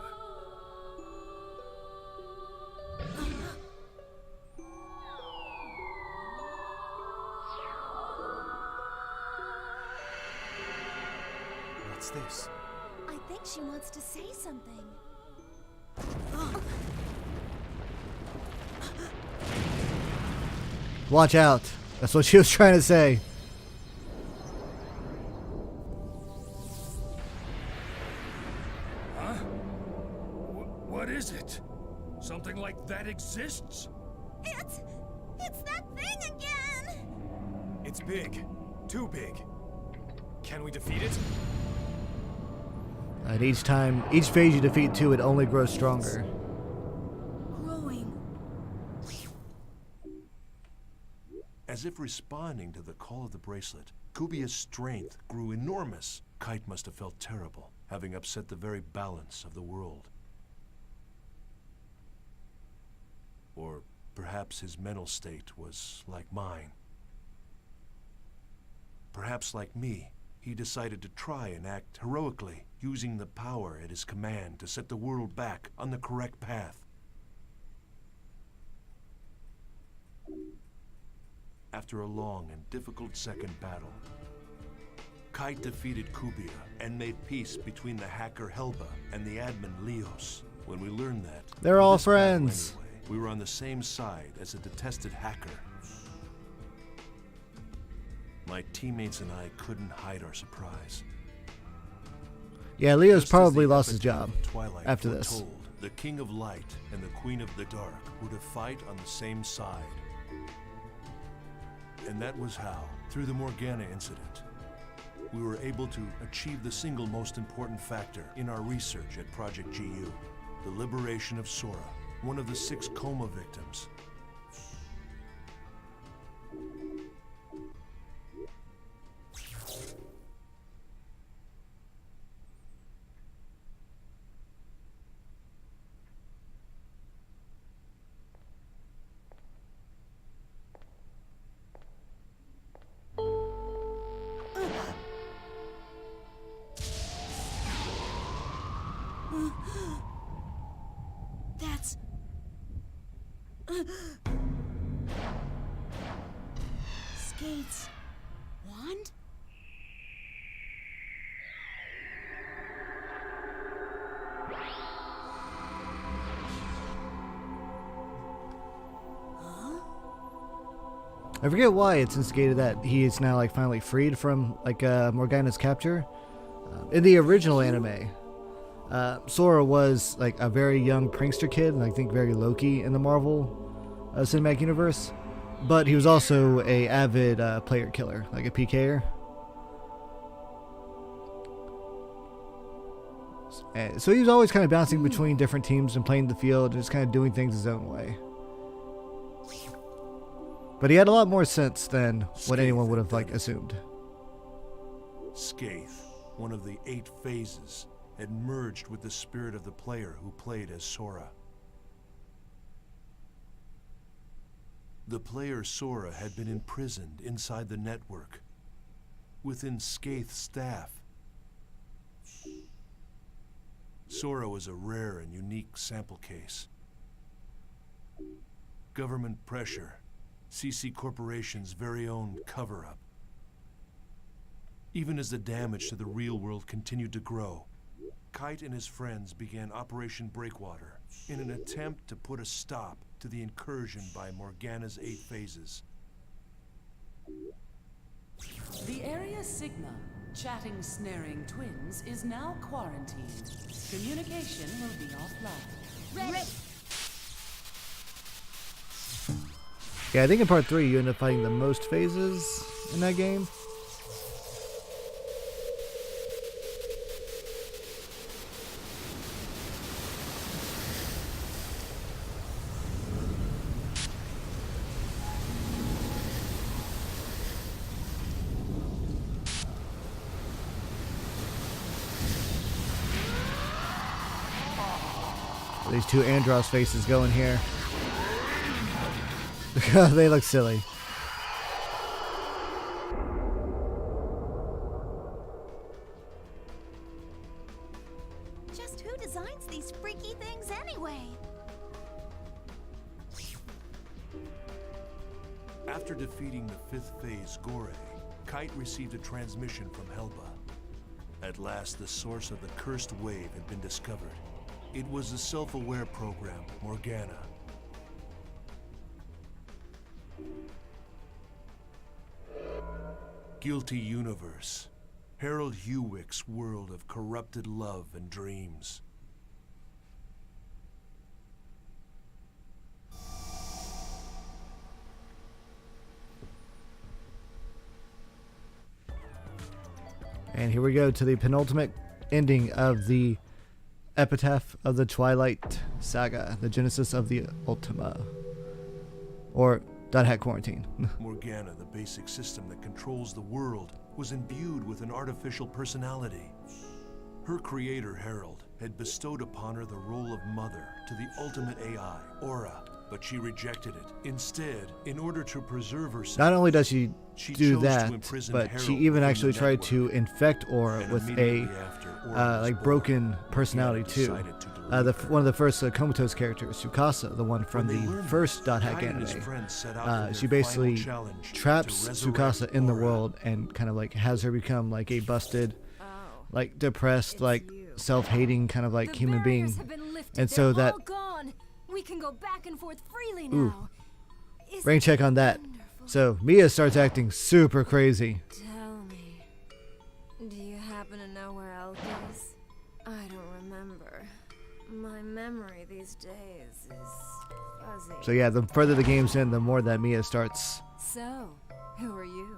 What's this? I think she wants to say something. Watch out. That's what she was trying to say. Huh? What is it? Something like that exists? It's that thing again! It's big. Too big. Can we defeat it? And each phase you defeat 2, it only grows stronger. Growing. As if responding to the call of the bracelet, Kubia's strength grew enormous. Kite must have felt terrible, having upset the very balance of the world. Or perhaps his mental state was like mine. Perhaps like me, he decided to try and act heroically, using the power at his command to set the world back on the correct path. After a long and difficult 2nd battle, Kite defeated Kubia and made peace between the hacker Helba and the admin Leos. When we learned that, They're in all this battle friends. anyway, we were on the same side as a detested hacker. My teammates and I couldn't hide our surprise. Yeah, Leo's Just as probably the lost his epitaph job of Twilight after this. foretold, the King of Light and the Queen of the Dark were to fight on the same side. And that was how, through the Morgana incident, we were able to achieve the single most important factor in our research at Project GU, the liberation of Sora, one of the 6 coma victims. That's... Recade's wand? I forget why it's instigated that he is now like finally freed from like Morgana's capture. In the original anime, Sora was like a very young prankster kid, and I think very low-key in the Marvel cinematic universe. But he was also a avid player killer, like a PKer. So he was always kind of bouncing between different teams and playing the field, and just kind of doing things his own way. But he had a lot more sense than what anyone would have like assumed. Scathe, one of the 8 phases, had merged with the spirit of the player who played as Sora. The player Sora had been imprisoned inside the network, within Scathe's staff. Sora was a rare and unique sample case. Government pressure, CC Corporation's very own cover-up. Even as the damage to the real world continued to grow, Kite and his friends began Operation Breakwater in an attempt to put a stop to the incursion by Morgana's 8 phases. The Area Sigma, chatting snaring twins, is now quarantined. Communication will be offline. Ready. Yeah, I think in part 3 you end up fighting the most phases in that game. These 2 Andros faces going here. They look silly. Just who designs these freaky things anyway? After defeating the 5th phase Gore, Kite received a transmission from Helba. At last, the source of the cursed wave had been discovered. It was the self-aware program, Morgana. Guilty Universe. Harold Hewick's world of corrupted love and dreams. And here we go to the penultimate ending of the Epitaph of the Twilight Saga, the Genesis of the Ultima. Or Dot Hat Quarantine. Morgana, the basic system that controls the world, was imbued with an artificial personality. Her creator, Harold, had bestowed upon her the role of mother to the ultimate AI, Aura, but she rejected it. Instead, in order to preserve herself, not only does she do chose that, to imprison but Harold she even within actually the tried network. to infect Aura And with a immediately after Aura was like born, broken personality Morgana too. decided to delete her. One of the first comatose characters, Tsukasa, the one from When they the learned first this, Dot Hack Kite and his anime, friends set out for she their basically final challenge traps to resurrect Tsukasa in the Aura. world and kind of like has her become like a busted, Oh, like depressed, it's like you. self-hating kind of like The human being. barriers have been lifted. And so They're that all gone. We can go back and forth freely Ooh. now. Isn't rain check on that. wonderful? So Mia starts acting super crazy. Tell me, do you happen to know where Elk is? I don't remember. My memory these days is fuzzy. So yeah, the further the game's in, the more that Mia starts So, who are you?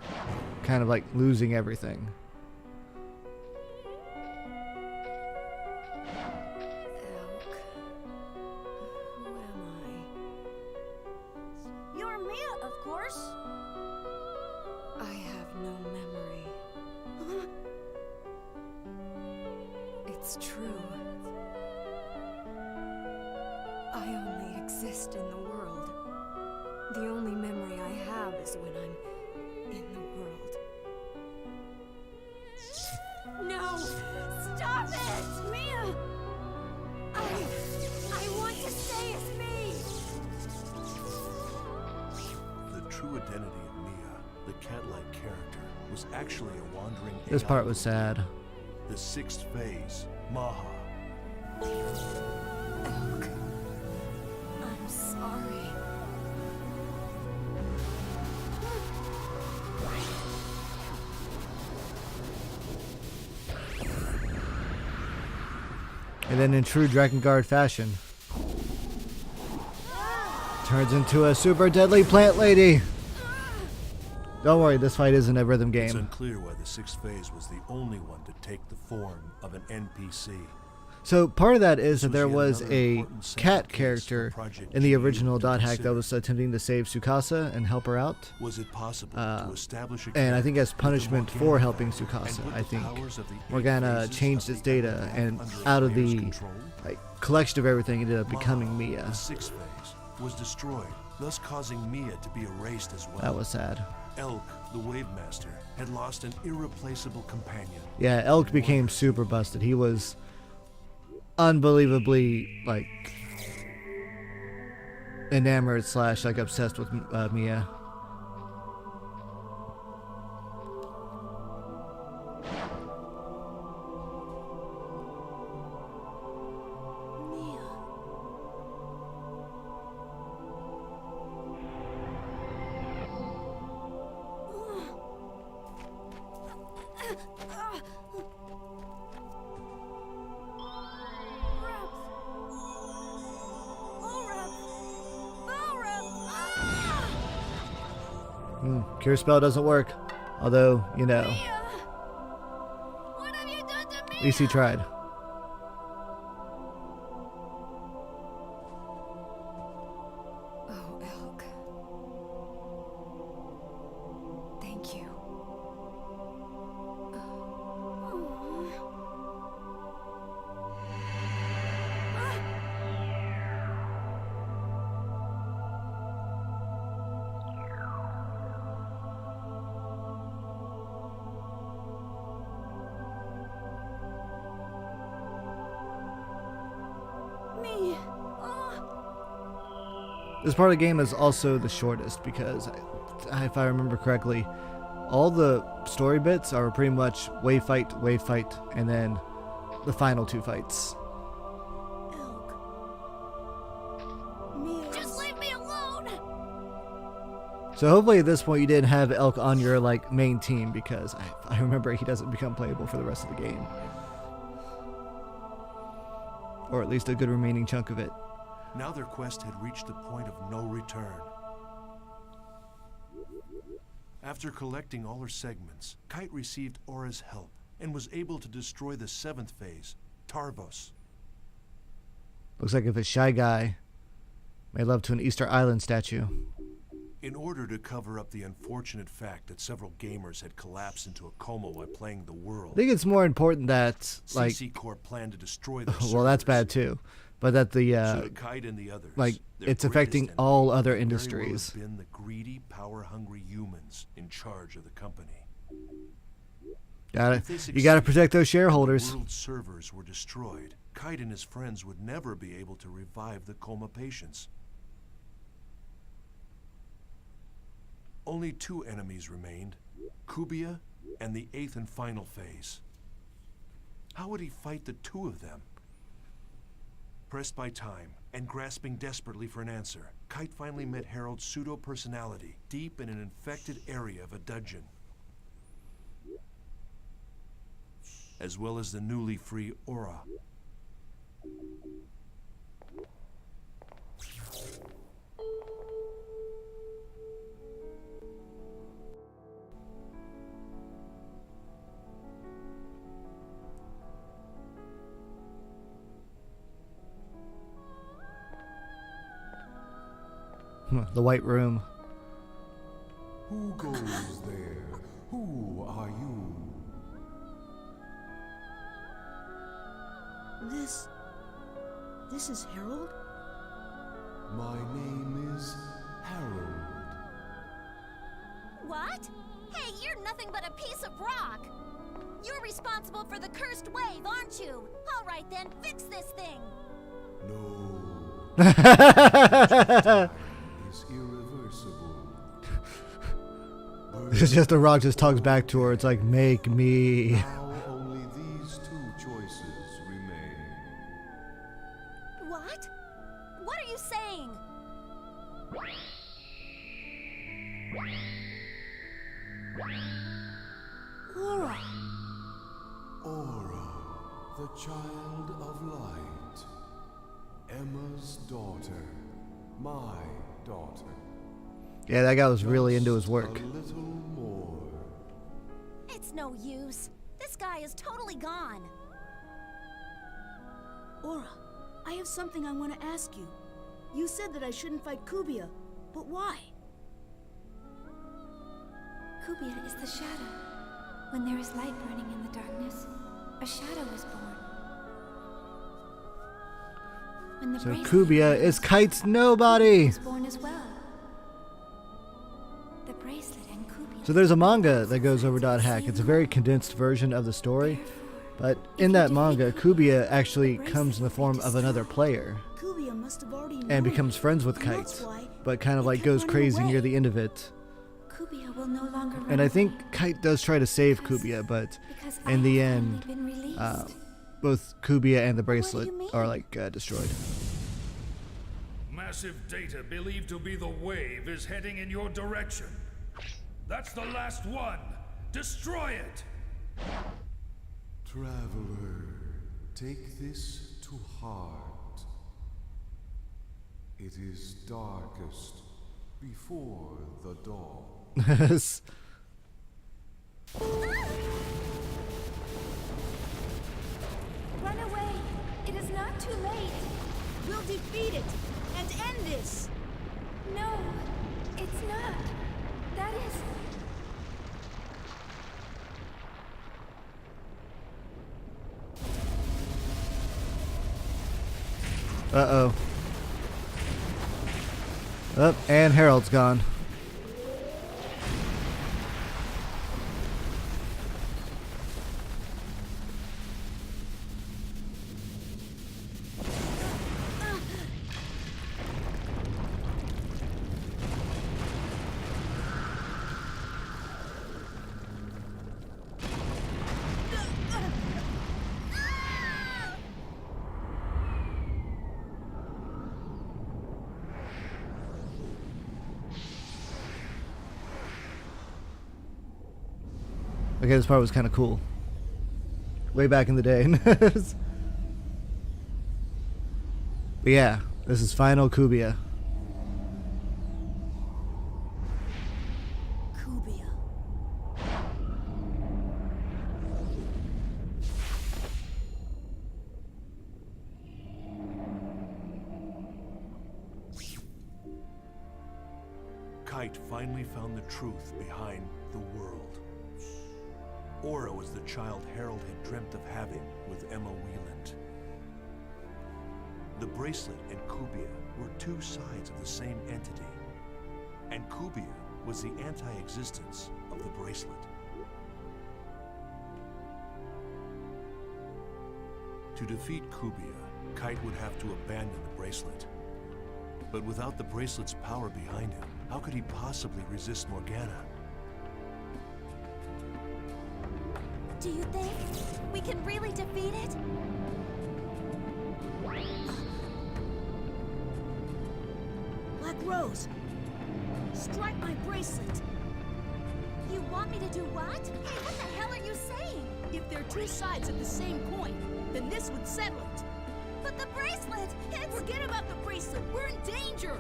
kind of like losing everything. Elk. Who am You're Mia, of course. I? I have no memory. It's true. I only exist in the world. The only memory I have is when I'm in the world. No! Stop it! Mia! I want to stay as me! The true identity of Mia The cat-like character was actually a wandering This AI part was sad. The sixth phase, Maha. Elk. I'm sorry. And then in true Dragon Guard fashion, turns into a super deadly plant lady. Don't worry, this fight isn't a rhythm It's game. unclear why the sixth phase was the only one to take the form of an NPC. So part of that is that there yet was another a important sample cat case for character Project in the GU original to dot hack that consider. was attempting to save Tsukasa and help her out. Was it possible to establish a And I think as character with the punishment for Morgana helping effect Tsukasa, and put I the think powers of the eight Morgana phases changed of its the data, Elk and under out a of player's the control? collection of everything ended up becoming Maha, Mia. The sixth phase was destroyed, thus causing Mia to be erased as well. That was sad. Elk, the Wave Master, had lost an irreplaceable companion. Yeah, Elk became super busted. He was unbelievably like enamored / like obsessed with Mia. Cure spell doesn't work, although you know, What have you done to me? at least he tried. Oh, Elk. Thank you. Me. This part of the game is also the shortest because, if I remember correctly, all the story bits are pretty much wave fight, and then the final two fights. Elk. Mia. Just leave me alone. So hopefully at this point you didn't have Elk on your like main team, because I remember he doesn't become playable for the rest of the game. Or at least a good remaining chunk of it. Now their quest had reached the point of no return. After collecting all her segments, Kite received Aura's help and was able to destroy the seventh phase, Tarvos. Looks like if a shy guy made love to an Easter Island statue. In order to cover up the unfortunate fact that several gamers had collapsed into a coma while playing the world, I think it's more important that, like, CC Corp planned to destroy their well, that's servers. bad too, but that the So to Kite and the others, like their it's greatest affecting enemy all other very well industries. have been the greedy, power-hungry humans in charge of the company. If they You gotta succeed, protect those the shareholders. world's servers were destroyed. Kite and his friends would never be able to revive the coma patients. Only two enemies remained, Kubia and the eighth and final phase. How would he fight the two of them? Pressed by time and grasping desperately for an answer, Kite finally met Harold's pseudo-personality deep in an infected area of a dungeon, as well as the newly free Aura. The White Room. Who goes there? Who are you? This is Harold? My name is Harold. What? Hey, you're nothing but a piece of rock. You're responsible for the cursed wave, aren't you? All right then, fix this thing. No. Is irreversible. It's just the rock just talks back to her. It's like, make me. Now only these two choices remain. What? What are you saying? Aura! Aura, the child of light. Emma's daughter. My daughter. Yeah, that guy was really into his work. A little more. It's no use. This guy is totally gone. Aura, I have something I want to ask you. You said that I shouldn't fight Kubia, but why? Kubia is the shadow. When there is light burning in the darkness, a shadow is born. When the So bracelet Kubia is Kite's nobody. was born as well. The bracelet and Kubia. So there's a manga that goes over .hack. It's a very condensed version of the story. But in that manga, Kubia actually comes in the form of another player Kubia must have already known and becomes friends with and that's Kite, why but kind of he like kept goes running crazy away. near the end of it. Kubia will no longer And I run think away Kite does try to save Kubia, but because in the I have end, finally been released. both Kubia and the bracelet you mean? are like destroyed. Massive data believed to be the wave is heading in your direction. That's the last one. Destroy it. Traveler, take this to heart. It is darkest before the dawn. Run away. It is not too late. We'll defeat it and end this. No, it's not. That is... Uh-oh. Oh, and Harold's gone. Okay, this part was kind of cool. Way back in the day. But yeah, this is final Kubia. Kubia. Kite finally found the truth behind the world. Aura was the child Harold had dreamt of having with Emma Wieland. The bracelet and Kubia were two sides of the same entity, and Kubia was the anti-existence of the bracelet. To defeat Kubia, Kite would have to abandon the bracelet. But without the bracelet's power behind him, how could he possibly resist Morgana? Do you think we can really defeat it? Black Rose, strike my bracelet. You want me to do what? Hey, what the hell are you saying? If they're two sides of the same coin, then this would settle it. But the bracelet, it's... Forget about the bracelet. We're in danger.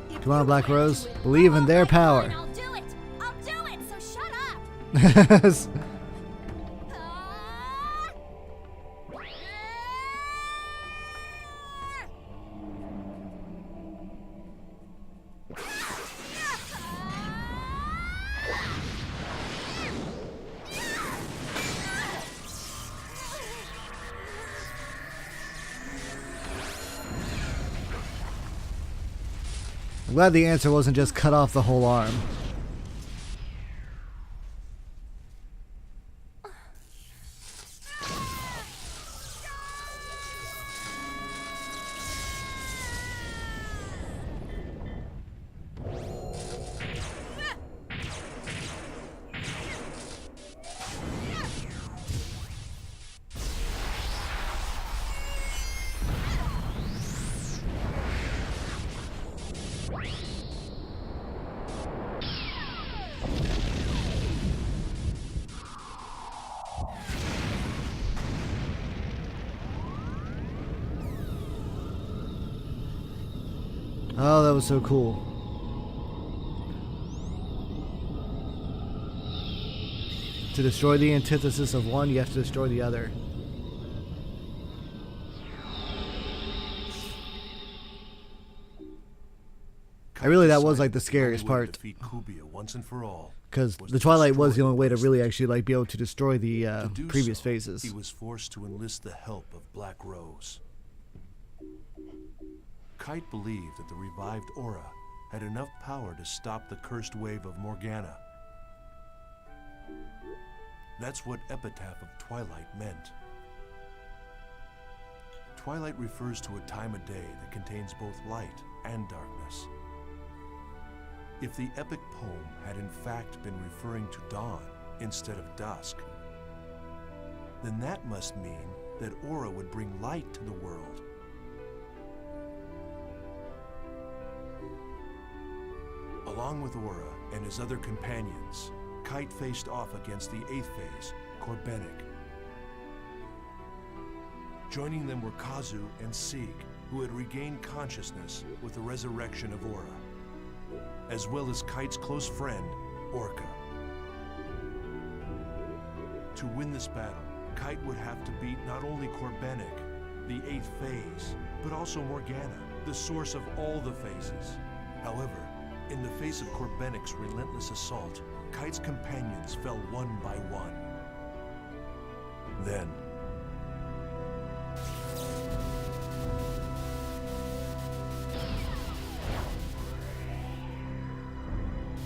If Come on, you Black grant Rose. to it, Believe in their Okay, fine, power. I'll do it. I'll do it, so shut up. Ah! I'm glad the answer wasn't just cut off the whole arm. that was so cool. To destroy the antithesis of one, you have to destroy the other. That was like the scariest part. Because the Twilight was the only way to really actually like be able to destroy the previous phases. He was forced to enlist the help of Black Rose. Kite believed that the revived aura had enough power to stop the cursed wave of Morgana. That's what Epitaph of Twilight meant. Twilight refers to a time of day that contains both light and darkness. If the epic poem had in fact been referring to dawn instead of dusk, then that must mean that Aura would bring light to the world. Along with Aura and his other companions, Kite faced off against the 8th phase, Corbenic. Joining them were Kazu and Sieg, who had regained consciousness with the resurrection of Aura, as well as Kite's close friend, Orca. To win this battle, Kite would have to beat not only Corbenic, the 8th phase, but also Morgana, the source of all the phases. However, in the face of Corbenic's relentless assault, Kite's companions fell one by one. Then,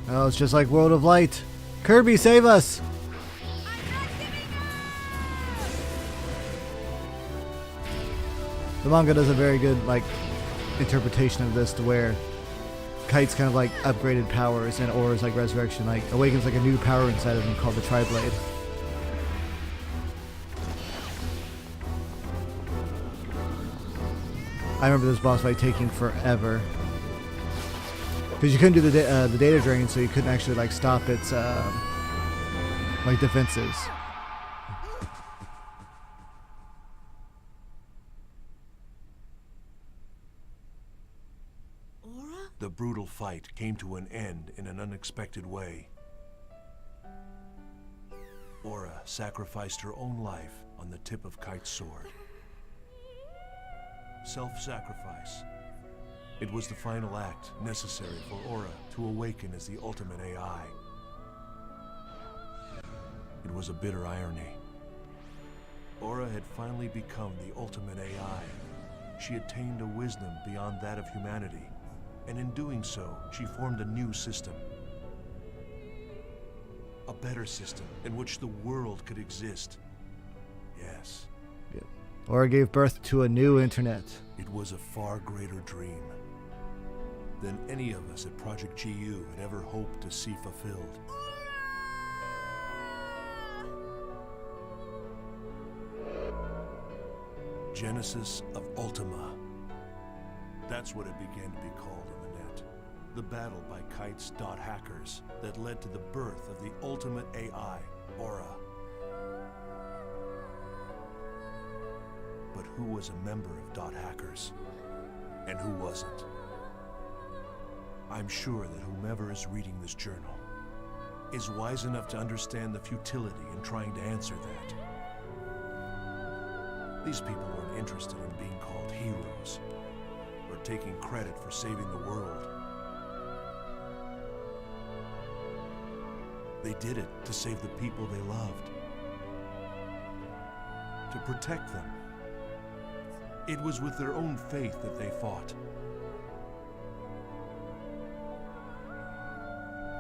oh, it's just like World of Light. Kirby, save us! The manga does a very good like interpretation of this, to where Kite's kind of like upgraded powers and Aura's like resurrection like awakens like a new power inside of him called the Tri-Blade. I remember this boss fight taking forever because you couldn't do the data drain, so you couldn't actually like stop its like defenses. the brutal fight came to an end in an unexpected way. Aura sacrificed her own life on the tip of Kite's sword. Self-sacrifice. It was the final act necessary for Aura to awaken as the ultimate AI. It was a bitter irony. Aura had finally become the ultimate AI. She attained a wisdom beyond that of humanity, and in doing so, she formed a new system. A better system in which the world could exist. Yes. Yep. Aura gave birth to a new internet. It was a far greater dream than any of us at Project GU had ever hoped to see fulfilled. Genesis of Ultima. That's what it began to be called in the net. The battle by Kite's dot hackers that led to the birth of the ultimate AI, Aura. But who was a member of dot hackers? And who wasn't? I'm sure that whomever is reading this journal is wise enough to understand the futility in trying to answer that. These people weren't interested in being called heroes or taking credit for saving the world. They did it to save the people they loved, to protect them. It was with their own faith that they fought.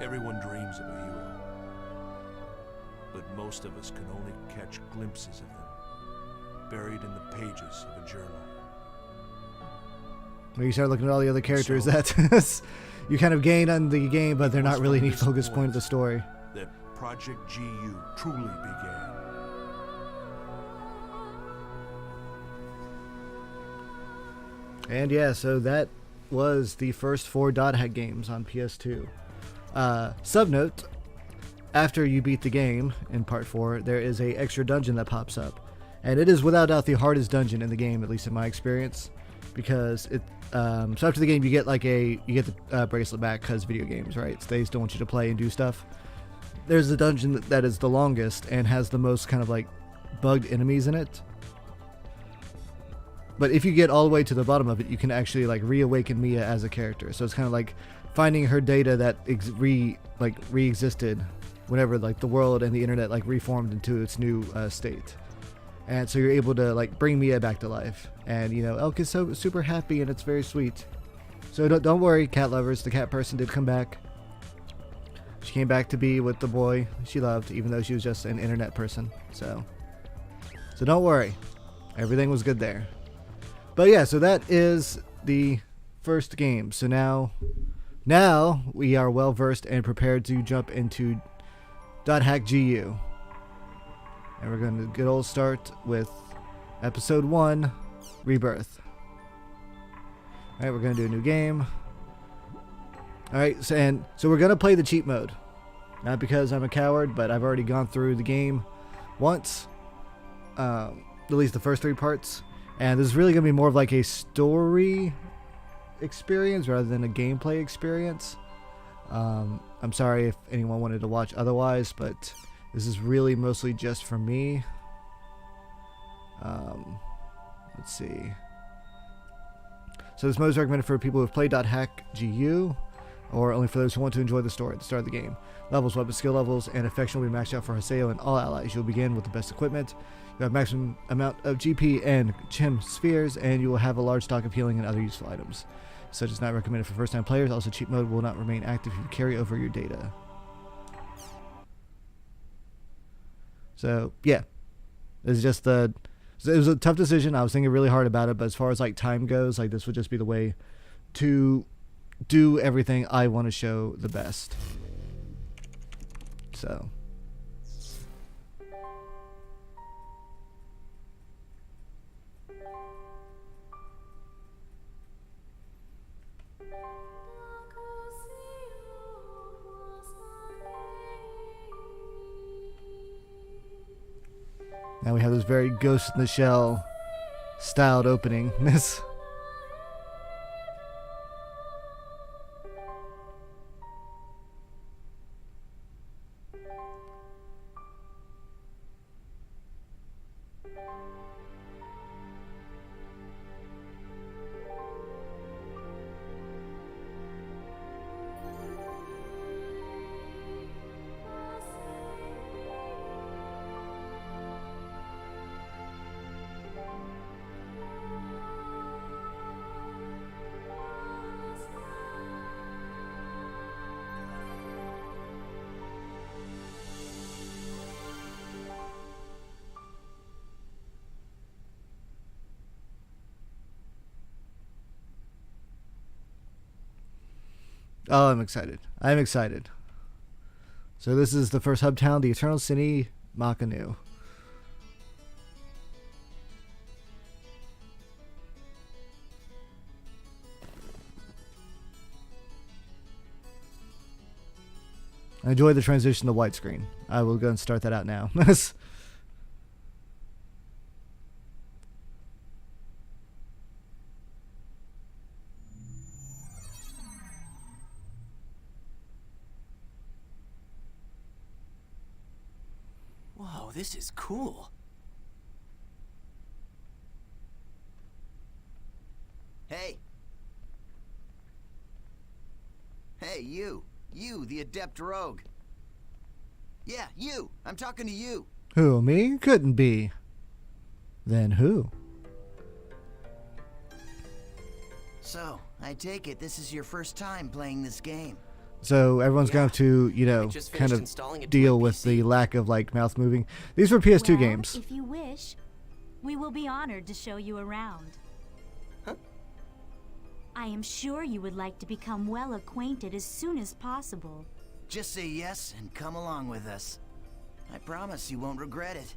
Everyone dreams of a hero, but most of us can only catch glimpses of them, buried in the pages of a journal. When you start looking at all the other characters, that you kind of gain on the game, but they're not really any focus point of the story. That Project GU truly began. And yeah, so that was the first 4 dot hack games on PS2. Subnote, after you beat the game in part 4, there is a extra dungeon that pops up. And it is without doubt the hardest dungeon in the game, at least in my experience, because it so after the game, you get the bracelet back because video games, right? So they still want you to play and do stuff. There's a dungeon that is the longest and has the most kind of like bugged enemies in it. But if you get all the way to the bottom of it, you can actually like reawaken Mia as a character. So it's kind of like finding her data that re-existed whenever like the world and the internet like reformed into its new state. And so you're able to like bring Mia back to life. And you know, Elk is so super happy and it's very sweet. So don't worry, cat lovers, the cat person did come back. She came back to be with the boy she loved, even though she was just an internet person. So don't worry, everything was good there. But yeah, so that is the first game. So now we are well versed and prepared to jump into .hack GU. And we're going to good old start with episode 1, Rebirth. Alright, we're going to do a new game. Alright, so we're going to play the cheat mode. Not because I'm a coward, but I've already gone through the game once. At least the first 3 parts. And this is really going to be more of like a story experience rather than a gameplay experience. I'm sorry if anyone wanted to watch otherwise, but this is really mostly just for me. Let's see. So this mode is recommended for people who have played .hack GU, or only for those who want to enjoy the story at the start of the game. Levels, weapon skill levels, and affection will be maxed out for Haseo and all allies. You'll begin with the best equipment. You have maximum amount of GP and Chim spheres, and you will have a large stock of healing and other useful items. Such is not recommended for first-time players. Also, cheat mode will not remain active if you carry over your data. So, yeah. It's just it was a tough decision. I was thinking really hard about it, but as far as like time goes, like this would just be the way to do everything I want to show the best. So... Now we have this very Ghost in the Shell styled opening. This. Oh, I'm excited. I'm excited. So this is the first hub town, the Eternal City, Makanu. I enjoy the transition to widescreen. I will go and start that out now. Whoa, this is cool. Hey. Hey, you. You, the adept rogue. Yeah, you. I'm talking to you. Who, me? Couldn't be. Then who? So, I take it this is your first time playing this game. So everyone's going to have to, you know, kind of deal with the lack of, like, mouth moving. These were PS2 games. If you wish, we will be honored to show you around. Huh? I am sure you would like to become well acquainted as soon as possible. Just say yes and come along with us. I promise you won't regret it.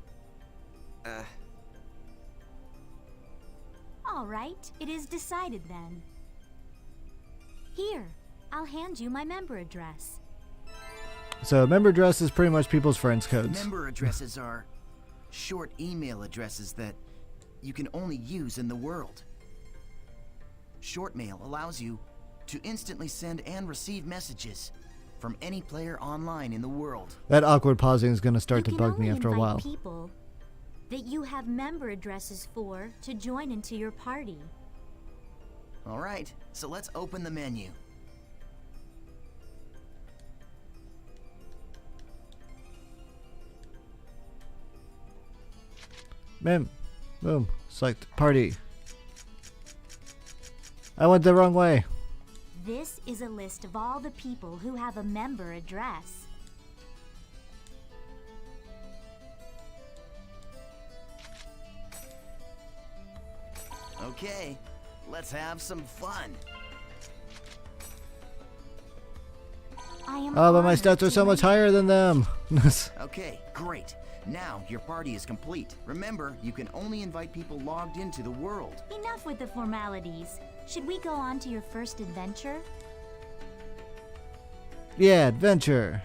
All right, it is decided then. Here, I'll hand you my member address. So member address is pretty much people's friends' codes. Member addresses are short email addresses that you can only use in the world. Short mail allows you to instantly send and receive messages from any player online in the world. That awkward pausing is going to start to bug me after a while. People that you have member addresses for to join into your party. All right, so let's open the menu. Boom. Select party. I went the wrong way. This is a list of all the people who have a member address. Okay, let's have some fun. Oh, but my stats are so much higher than them. Okay, great. Now your party is complete. Remember, you can only invite people logged into the world. Enough with the formalities. Should we go on to your first adventure? Yeah, adventure.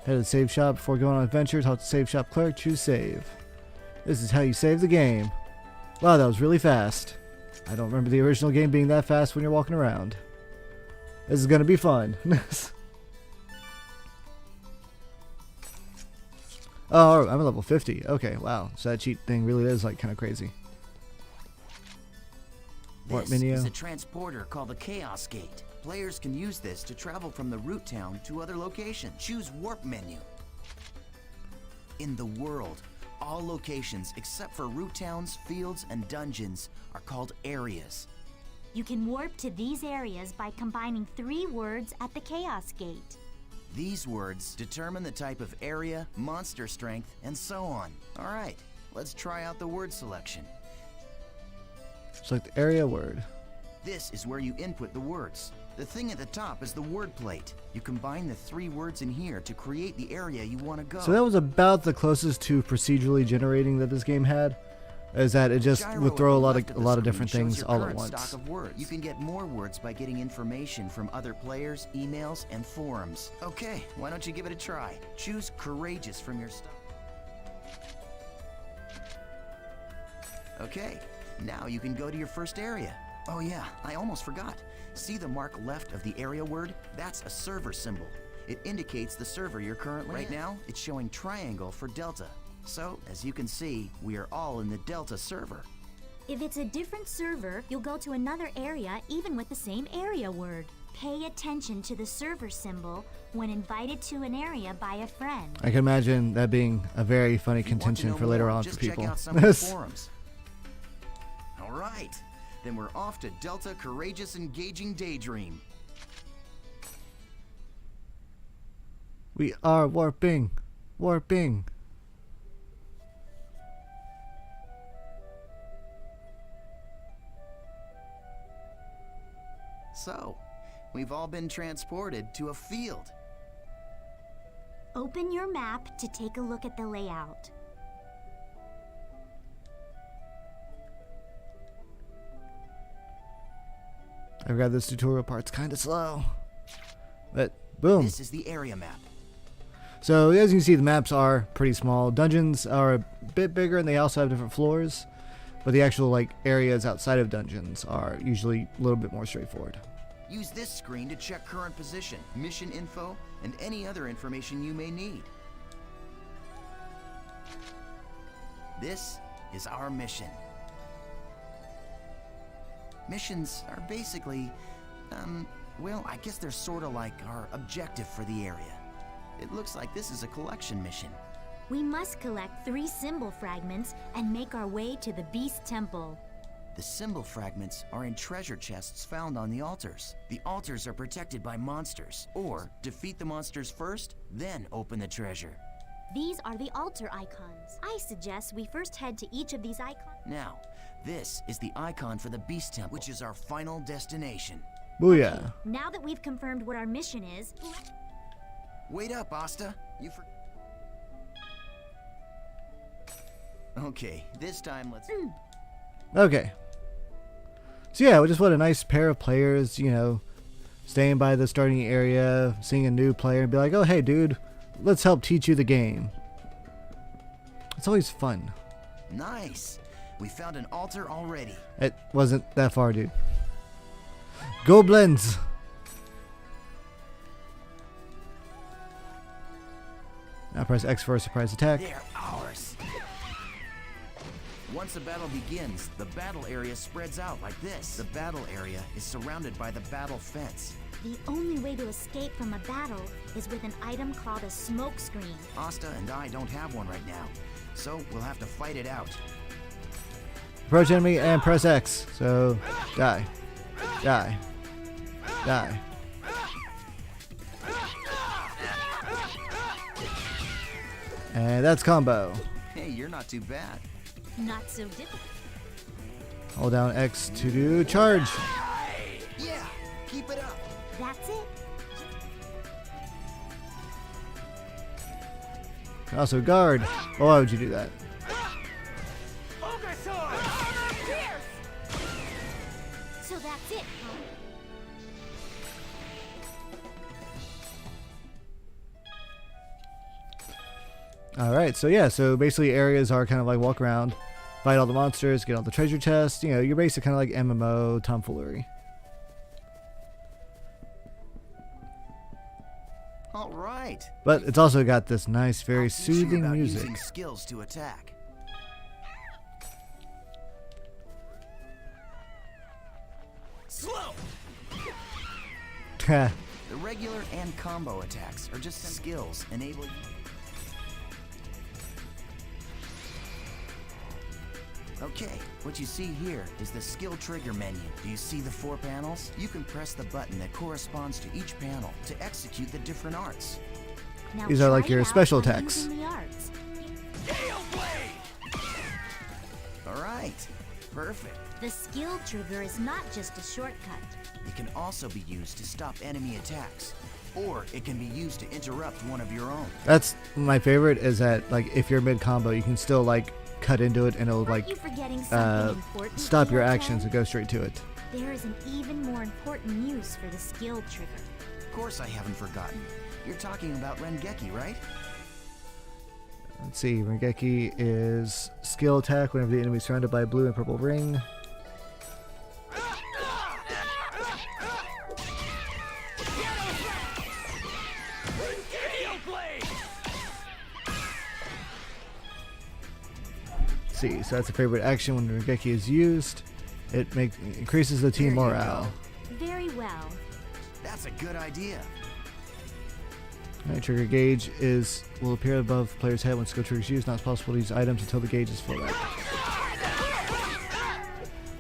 Head to the save shop before going on adventure. Talk to save shop clerk. Choose save. This is how you save the game. Wow, that was really fast. I don't remember the original game being that fast when you're walking around. This is gonna be fun. Oh, I'm at level 50. Okay, wow. So that cheat thing really is like kind of crazy. Warp This menu. is a transporter called the Chaos Gate. Players can use this to travel from the root town to other locations. Choose Warp menu. In the world, all locations except for root towns, fields, and dungeons are called areas. You can warp to these areas by combining 3 words at the Chaos Gate. These words determine the type of area, monster strength, and so on. All right, let's try out the word selection. Select the area word. This is where you input the words. The thing at the top is the word plate. You combine the 3 words in here to create the area you want to go. So that was about the closest to procedurally generating that this game had. Is that it just would throw a lot of different things all at once. Stock of words. You can get more words by getting information from other players, emails, and forums. Okay, why don't you give it a try? Choose courageous from your stock. Okay, now you can go to your first area. Oh yeah, I almost forgot. See the mark left of the area word? That's a server symbol. It indicates the server you're currently in. Right now, it's showing triangle for Delta. So, as you can see, we are all in the Delta server. If it's a different server, you'll go to another area even with the same area word. Pay attention to the server symbol when invited to an area by a friend. I can imagine that being a very funny contention for later on for people. Check out some of the forums. All right, then we're off to Delta Courageous Engaging Daydream. We are warping. Warping. So, we've all been transported to a field. Open your map to take a look at the layout. I've got this tutorial part's kind of slow. But, boom. This is the area map. So, as you can see, the maps are pretty small. Dungeons are a bit bigger and they also have different floors. But the actual areas outside of dungeons are usually a little bit more straightforward. Use this screen to check current position, mission info, and any other information you may need. This is our mission. Missions are basically, well, I guess they're sort of like our objective for the area. It looks like this is a collection mission. We must collect 3 symbol fragments and make our way to the Beast Temple. The symbol fragments are in treasure chests found on the altars. The altars are protected by monsters. Or, defeat the monsters first, then open the treasure. These are the altar icons. I suggest we first head to each of these icons. Now, this is the icon for the Beast Temple, which is our final destination. Booyah. Now that we've confirmed what our mission is... Wait up, Asta. Okay, this time let's... Okay. So yeah, we just want a nice pair of players, staying by the starting area, seeing a new player and be like, oh hey dude, let's help teach you the game. It's always fun. Nice. We found an altar already. It wasn't that far, dude. Goblins. Now press X for a surprise attack. They're ours. Once the battle begins, the battle area spreads out like this. The battle area is surrounded by the battle fence. The only way to escape from a battle is with an item called a smoke screen. Asta and I don't have one right now, so we'll have to fight it out. Approach enemy and press X. So die. Die. Die. And that's combo. Hey, you're not too bad. Not so difficult. Hold down X to do charge. Yeah, keep it up. That's it. Can also guard. Oh, why would you do that? So that's it, huh? Alright, so yeah, so basically areas are kind of like walk around, fight all the monsters, get all the treasure chests, you know, you're basically kind of like MMO tomfoolery. All right. But it's also got this nice, very I'll teach you soothing about music. Using skills to attack. Slow. The regular and combo attacks are just skills enabling. Okay, what you see here is the skill trigger menu. Do you see the 4 panels? You can press the button that corresponds to each panel to execute the different arts. Now These are like try your it out special by attacks. using the arts. All right, perfect. The skill trigger is not just a shortcut. It can also be used to stop enemy attacks, or it can be used to interrupt one of your own. That's my favorite, is that like if you're mid combo, you can still like cut into it and it'll like you forgetting something important, stop your Recode? actions and go straight to it. There is an even more important use for the skill trigger. Of course I haven't forgotten. You're talking about Rengeki, right? Let's see, Rengeki is skill attack whenever the enemy is surrounded by a blue and purple ring. See, so that's a favorite action when Rengeki is used. It increases the team There you morale. Very well. That's a good idea. Right, trigger gauge will appear above player's head when skill trigger is used. Not possible to use items until the gauge is filled up.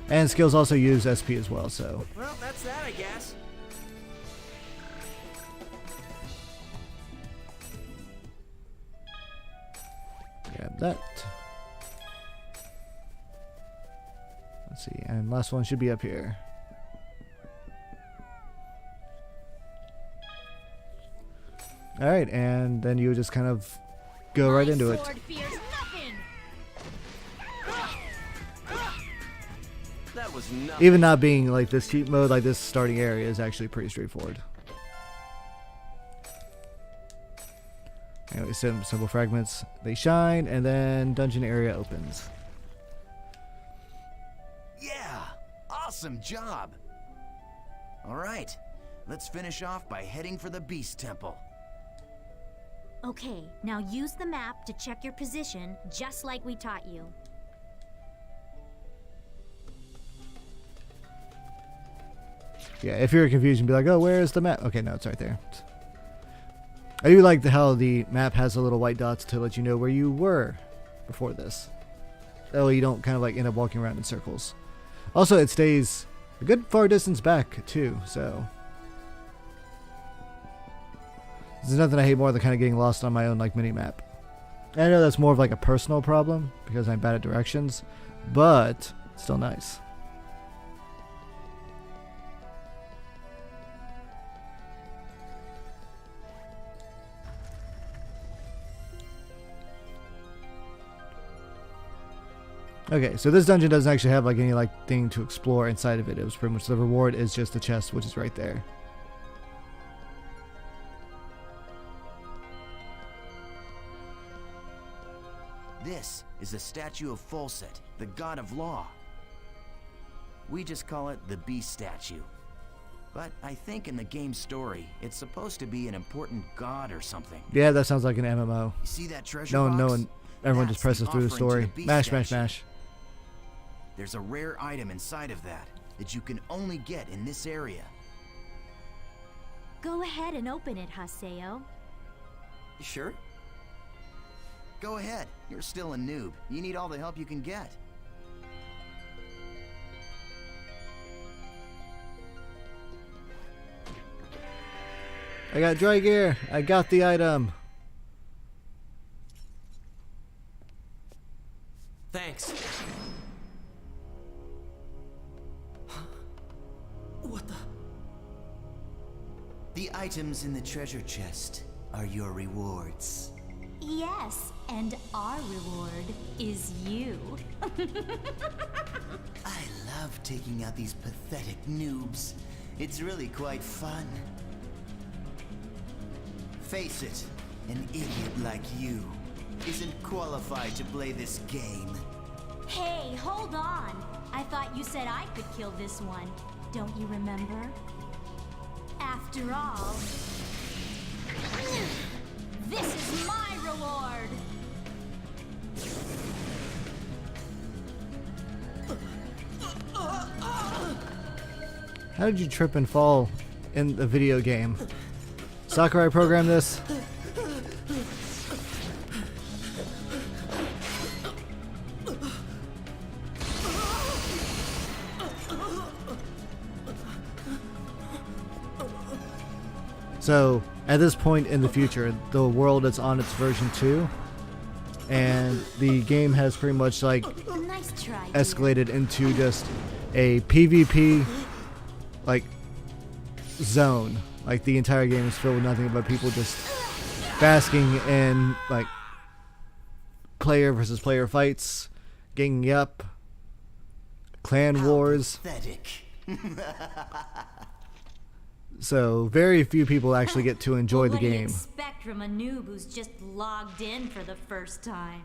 And skills also use SP as well, so. Well, that's that, I guess. Grab that. Let's see, and last one should be up here. Alright, and then you just kind of go right into it. That was nothing. Even not being like this cheat mode, like this starting area is actually pretty straightforward. Anyway, simple fragments, they shine, and then dungeon area opens. Yeah, awesome job. All right, let's finish off by heading for the Beast Temple. Okay, now use the map to check your position, just like we taught you. Yeah, if you're confused, you can be like, oh, where is the map? Okay, no, it's right there. I do like how the map has the little white dots to let you know where you were before this. That way you don't kind of like end up walking around in circles. Also, it stays a good far distance back, too, so. There's nothing I hate more than kind of getting lost on my own like mini-map. I know that's more of like a personal problem because I'm bad at directions, but still nice. Okay, so this dungeon doesn't actually have like any like thing to explore inside of it. It was pretty much the reward is just the chest, which is right there. This is the statue of Folset, the god of law. We just call it the Beast statue. But I think in the game's story, it's supposed to be an important god or something. Yeah, that sounds like an MMO. You see that treasure No, box? no one. Everyone just That's presses through the offering to story. beast Mash, statue. mash. There's a rare item inside of that you can only get in this area. Go ahead and open it, Haseo. You sure? Go ahead. You're still a noob. You need all the help you can get. I got dry gear. I got the item. Thanks. What the? The items in the treasure chest are your rewards. Yes, and our reward is you. I love taking out these pathetic noobs. It's really quite fun. Face it, an idiot like you isn't qualified to play this game. Hey, hold on. I thought you said I could kill this one. Don't you remember? After all, this is my reward! How did you trip and fall in the video game? Sakurai programmed this? So, at this point in the future, the world is on its version 2, and the game has pretty much like Nice try, escalated into just a PvP like zone. Like the entire game is filled with nothing but people just basking in like player versus player fights, ganging up, clan wars. Pathetic. So very few people actually get to enjoy the What do you game. expect from a noob who's just logged in for the first time?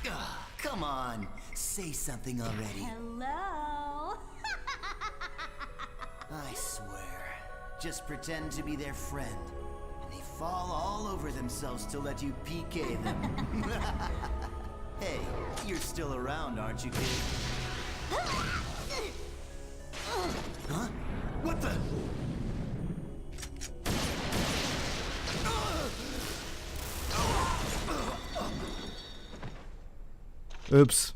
Ugh, come on, say something already. Hello? I swear, just pretend to be their friend, and they fall all over themselves to let you PK them. Hey, you're still around, aren't you, kid? Huh? What the? Oops.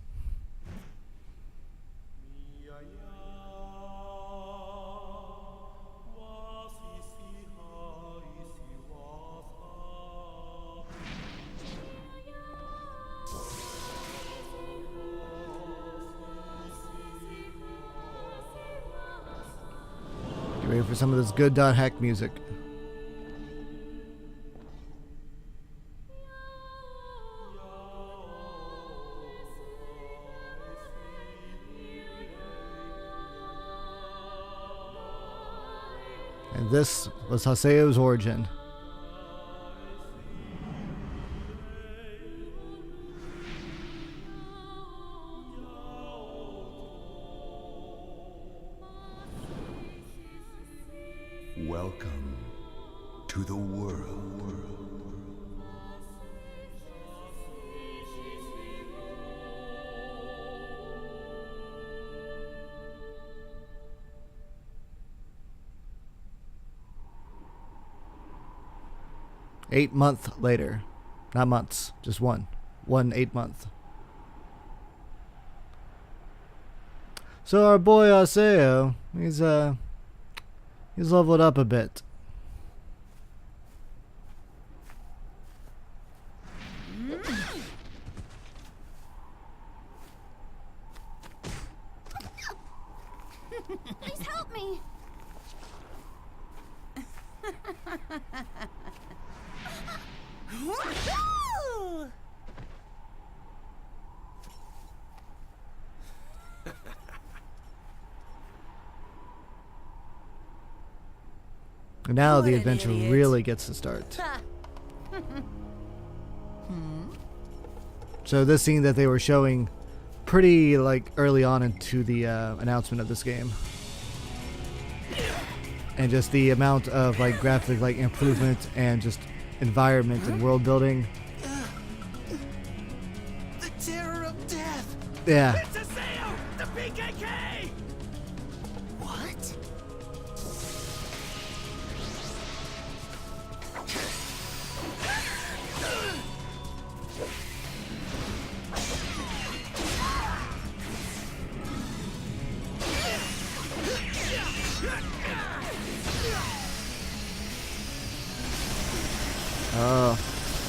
Get ready for some of this good .hack music. And this was Haseo's origin. Welcome to the world. Eight-month later. Not months, just one. 8 month. So our boy Haseo, he's leveled up a bit. Please help me! And now What the an adventure idiot. really gets to start. So this scene that they were showing pretty like early on into the announcement of this game, and just the amount of like graphic like improvement and just environment and world building. The terror of death! Yeah. It's Haseo, the PKK! What?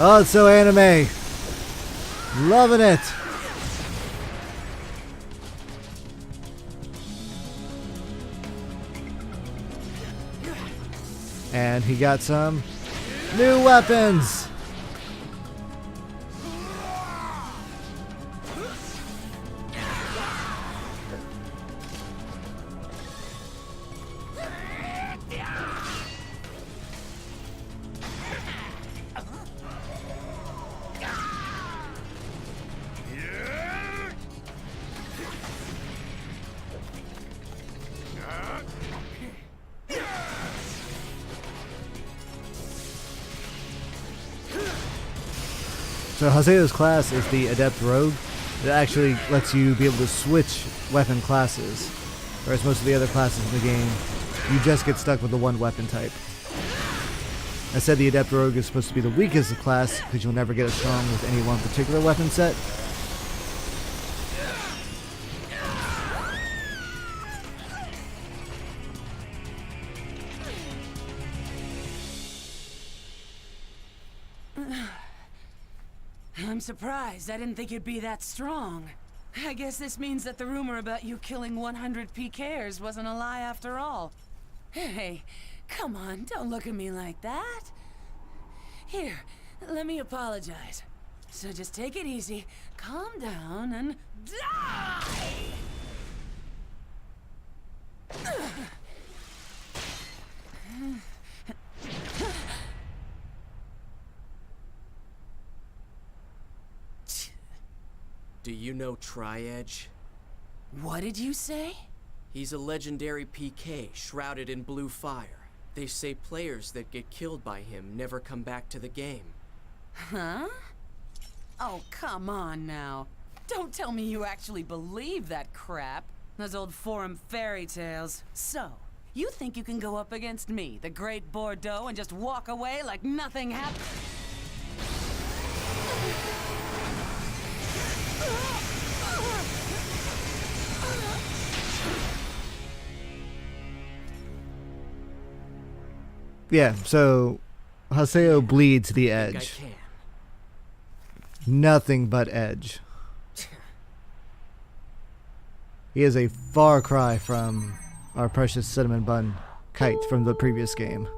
Oh, it's so anime. Loving it. And he got some new weapons. So Haseo's class is the Adept Rogue. It actually lets you be able to switch weapon classes, whereas most of the other classes in the game, you just get stuck with the one weapon type. I said the Adept Rogue is supposed to be the weakest of class because you'll never get as strong with any one particular weapon set. I'm surprised. I didn't think you'd be that strong. I guess this means that the rumor about you killing 100 PKers wasn't a lie after all. Hey, come on, don't look at me like that. Here, let me apologize. So just take it easy, calm down, and die! Do you know Tri-Edge? What did you say? He's a legendary PK shrouded in blue fire. They say players that get killed by him never come back to the game. Huh? Oh, come on now. Don't tell me you actually believe that crap. Those old forum fairy tales. So, you think you can go up against me, the Great Bordeaux, and just walk away like nothing happened? Yeah, so Haseo bleeds the edge. Nothing but edge. He is a far cry from our precious cinnamon bun Kite from the previous game.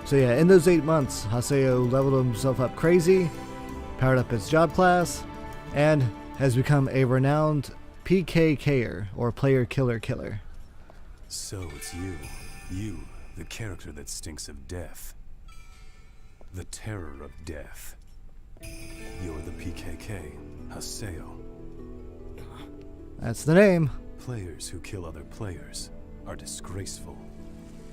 So yeah, in those 8 months, Haseo leveled himself up crazy, powered up his job class, and has become a renowned PKKer, or player killer killer. So it's you, the character that stinks of death. The terror of death. You're the PKK, Haseo. That's the name. Players who kill other players are disgraceful.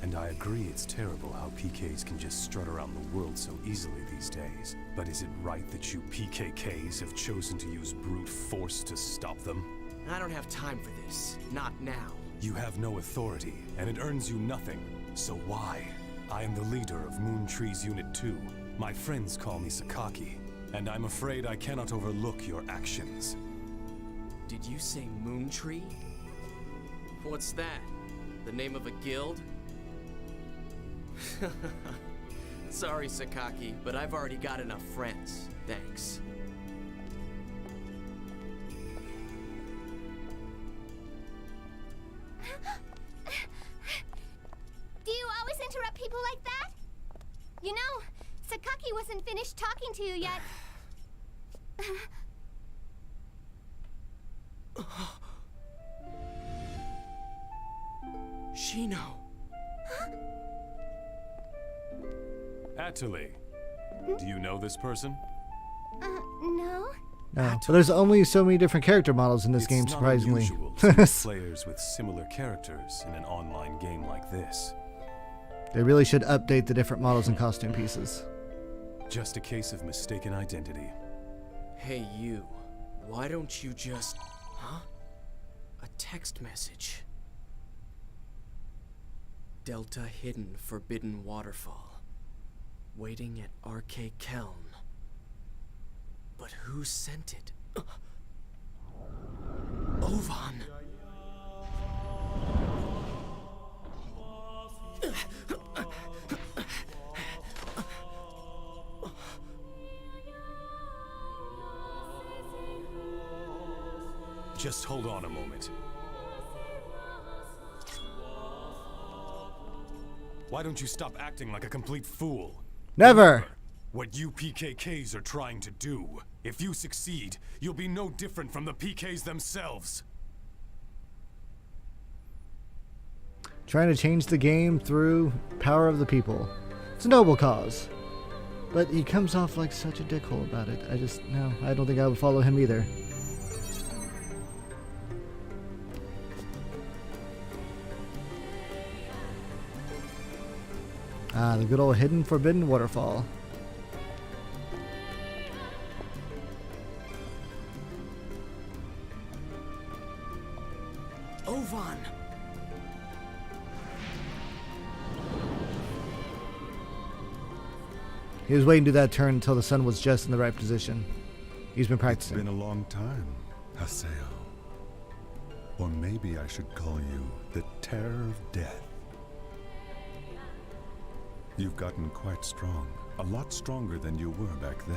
And I agree it's terrible how PKs can just strut around the world so easily these days. But is it right that you PKKs have chosen to use brute force to stop them? I don't have time for this. Not now. You have no authority, and it earns you nothing. So why? I am the leader of Moon Tree's Unit 2. My friends call me Sakaki, and I'm afraid I cannot overlook your actions. Did you say Moon Tree? What's that? The name of a guild? Sorry, Sakaki, but I've already got enough friends. Thanks. about people like that? You know, Sakaki wasn't finished talking to you yet. Shino. Atuli, do you know this person? No? No, but there's only so many different character models in this game, surprisingly. It's not unusual to see players with similar characters in an online game like this. They really should update the different models and costume pieces. Just a case of mistaken identity. Hey, you. Why don't you just... Huh? A text message. Delta Hidden Forbidden Waterfall. Waiting at RK Keln. But who sent it? Ovan! Just hold on a moment. Why don't you stop acting like a complete fool? Never! Remember what you PKKs are trying to do. If you succeed, you'll be no different from the PKs themselves. Trying to change the game through power of the people. It's a noble cause. But he comes off like such a dickhole about it. No, I don't think I would follow him either. Ah, the good old Hidden Forbidden Waterfall. Ovan! He was waiting to do that turn until the sun was just in the right position. He's been practicing. It's been a long time, Haseo. Or maybe I should call you the Terror of Death. You've gotten quite strong. A lot stronger than you were back then.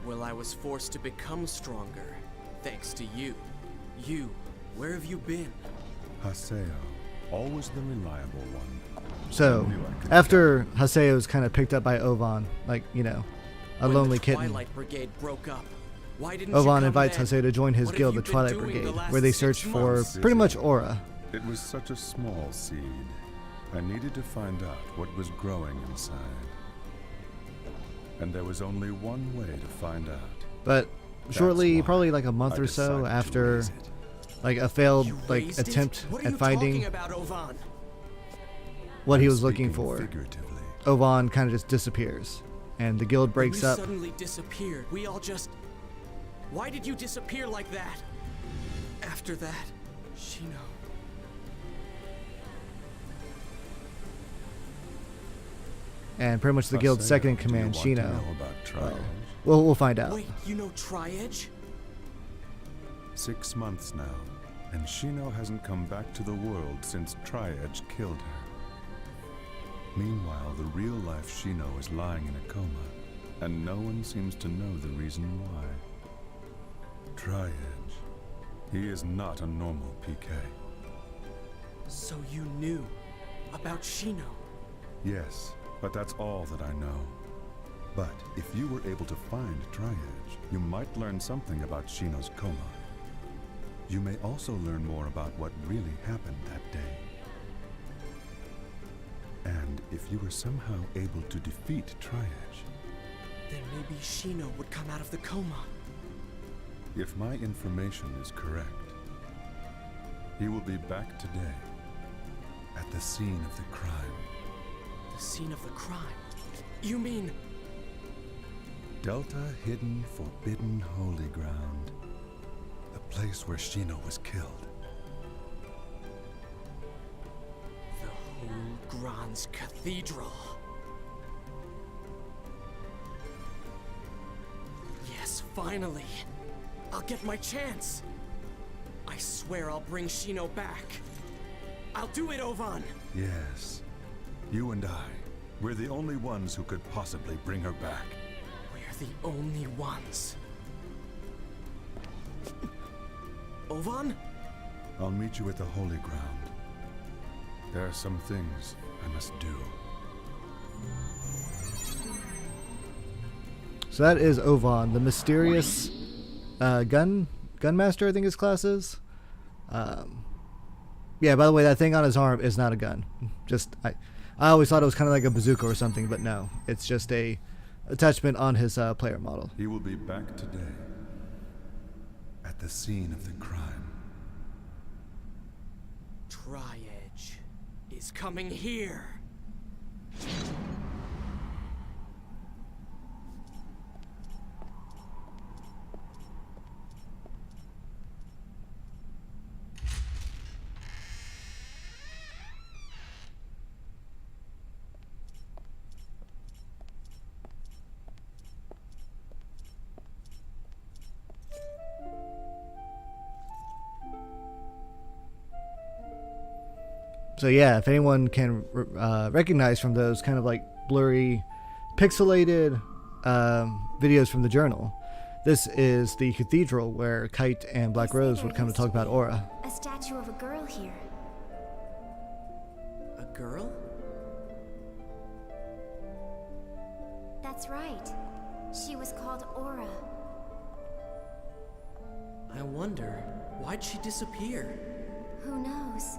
Well, I was forced to become stronger. Thanks to you. You, where have you been? Haseo, always the reliable one. So, after Haseo's kind of picked up by Ovan, like, you know, a When lonely the kitten, Twilight Brigade broke up, why didn't you Ovan come invites then? Haseo to join his What guild, the have you been Twilight doing the Brigade, last where they 6 search for months? pretty much Aura. It was such a small seed. I needed to find out what was growing inside. And there was only one way to find out. But That's shortly, why probably like a month I or so decided to after, raise it. like a failed You like raised it? attempt What are at you finding talking about, Ovan? what he I'm was looking speaking for, figuratively. Ovan kind of just disappears, and the guild breaks When you up. suddenly disappeared. We all just... Why did you disappear like that? After that, Shino... And pretty much the guild's Haseo, second in do you command, want to Shino. know about Tri-Edge? We'll find out. Wait, you know Tri-Edge? 6 months now, and Shino hasn't come back to the world since Tri-Edge killed her. Meanwhile, the real-life Shino is lying in a coma, and no one seems to know the reason why. Tri-Edge, he is not a normal PK. So you knew about Shino? Yes, but that's all that I know. But if you were able to find Tri-Edge, you might learn something about Shino's coma. You may also learn more about what really happened that day. And if you were somehow able to defeat Tri-Edge, Then maybe Shino would come out of the coma. if my information is correct, he will be back today at the scene of the crime. The scene of the crime? You mean... Delta Hidden Forbidden Holy Ground. The place where Shino was killed. The whole Grand's Cathedral. Yes, finally. I'll get my chance. I swear I'll bring Shino back. I'll do it, Ovan. Yes. You and I. We're the only ones who could possibly bring her back. We're the only ones. Ovan? I'll meet you at the Holy Ground. There are some things I must do. So that is Ovan, the mysterious gunmaster, I think his class is. Yeah, by the way, that thing on his arm is not a gun. I always thought it was kind of like a bazooka or something, but no. It's just a attachment on his player model. He will be back today, at the scene of the crime. Tri-Edge is coming here. So yeah, if anyone can recognize from those kind of like blurry, pixelated videos from the journal, this is the cathedral where Kite and Black Rose would come to talk about Aura. A statue of a girl here. A girl? That's right. She was called Aura. I wonder, why'd she disappear? Who knows?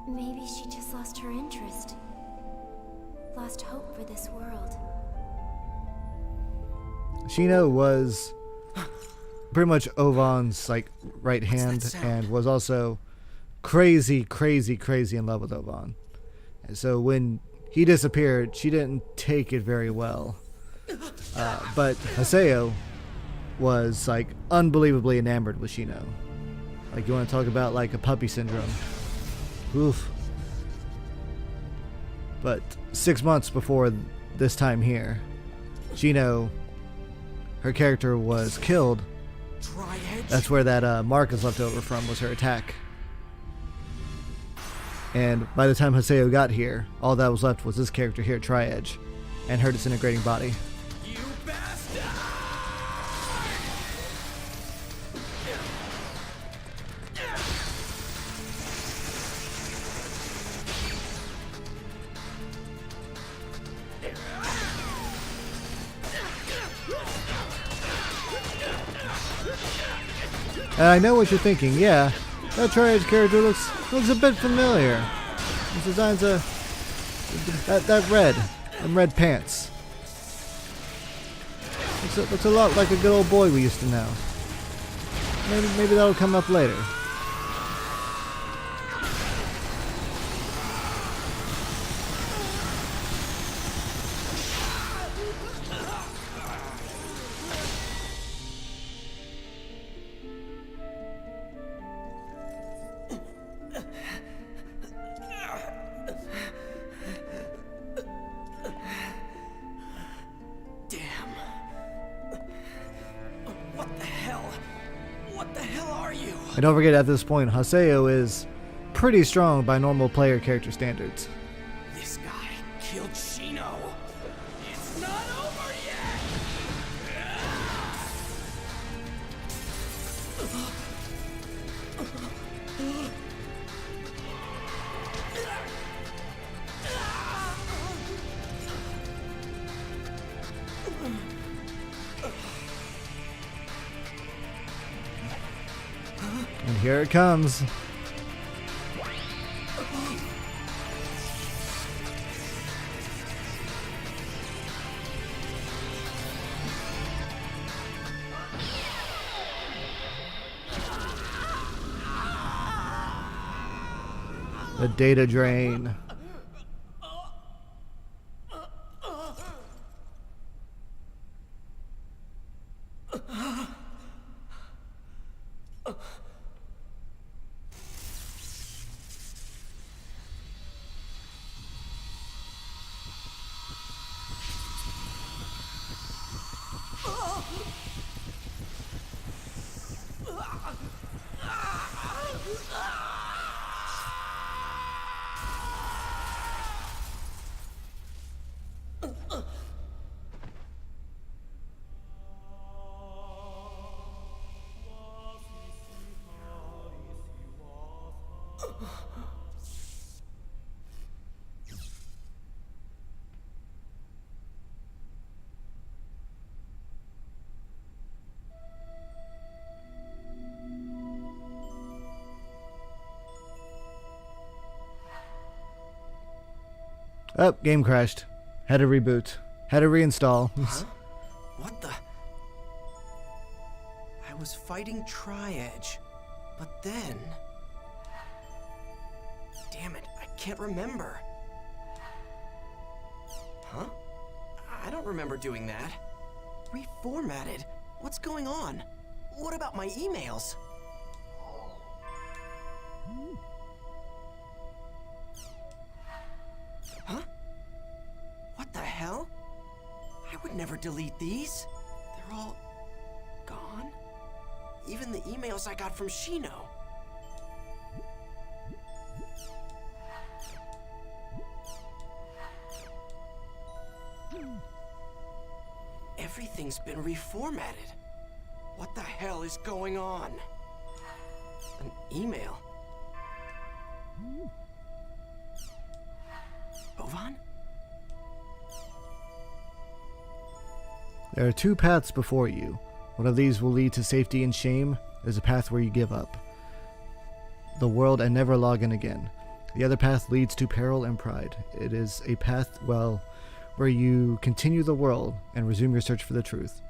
Maybe she just lost her interest. Lost hope for this world. Shino was pretty much Ovan's like right hand and was also crazy in love with Ovan. And so when he disappeared, she didn't take it very well. But Haseo was like unbelievably enamored with Shino. Like, you want to talk about like a puppy syndrome. Oof. But 6 months before this time here, Shino, her character was killed. That's where that mark is left over from, was her attack. And by the time Haseo got here, all that was left was this character here, Tri-Edge, and her disintegrating body. You bastard! And I know what you're thinking. Yeah, that Tri-Edge character looks a bit familiar. His design's that red, and red pants. Looks a lot like a good old boy we used to know. Maybe that'll come up later. And don't forget, at this point, Haseo is pretty strong by normal player character standards. This guy killed Shino. It's not over yet. And here it comes. The data drain. Oh, game crashed. Had to reboot. Had to reinstall. Huh? What the? I was fighting Tri-Edge, but then... Damn it, I can't remember. Huh? I don't remember doing that. Reformatted? What's going on? What about my emails? Huh? What the hell? I would never delete these. They're all gone. Even the emails I got from Shino. Everything's been reformatted. What the hell is going on? An email? Ovan? There are two paths before you. One of these will lead to safety and shame. There's a path where you give up the world and never log in again. The other path leads to peril and pride. It is a path, well, where you continue the world and resume your search for the truth.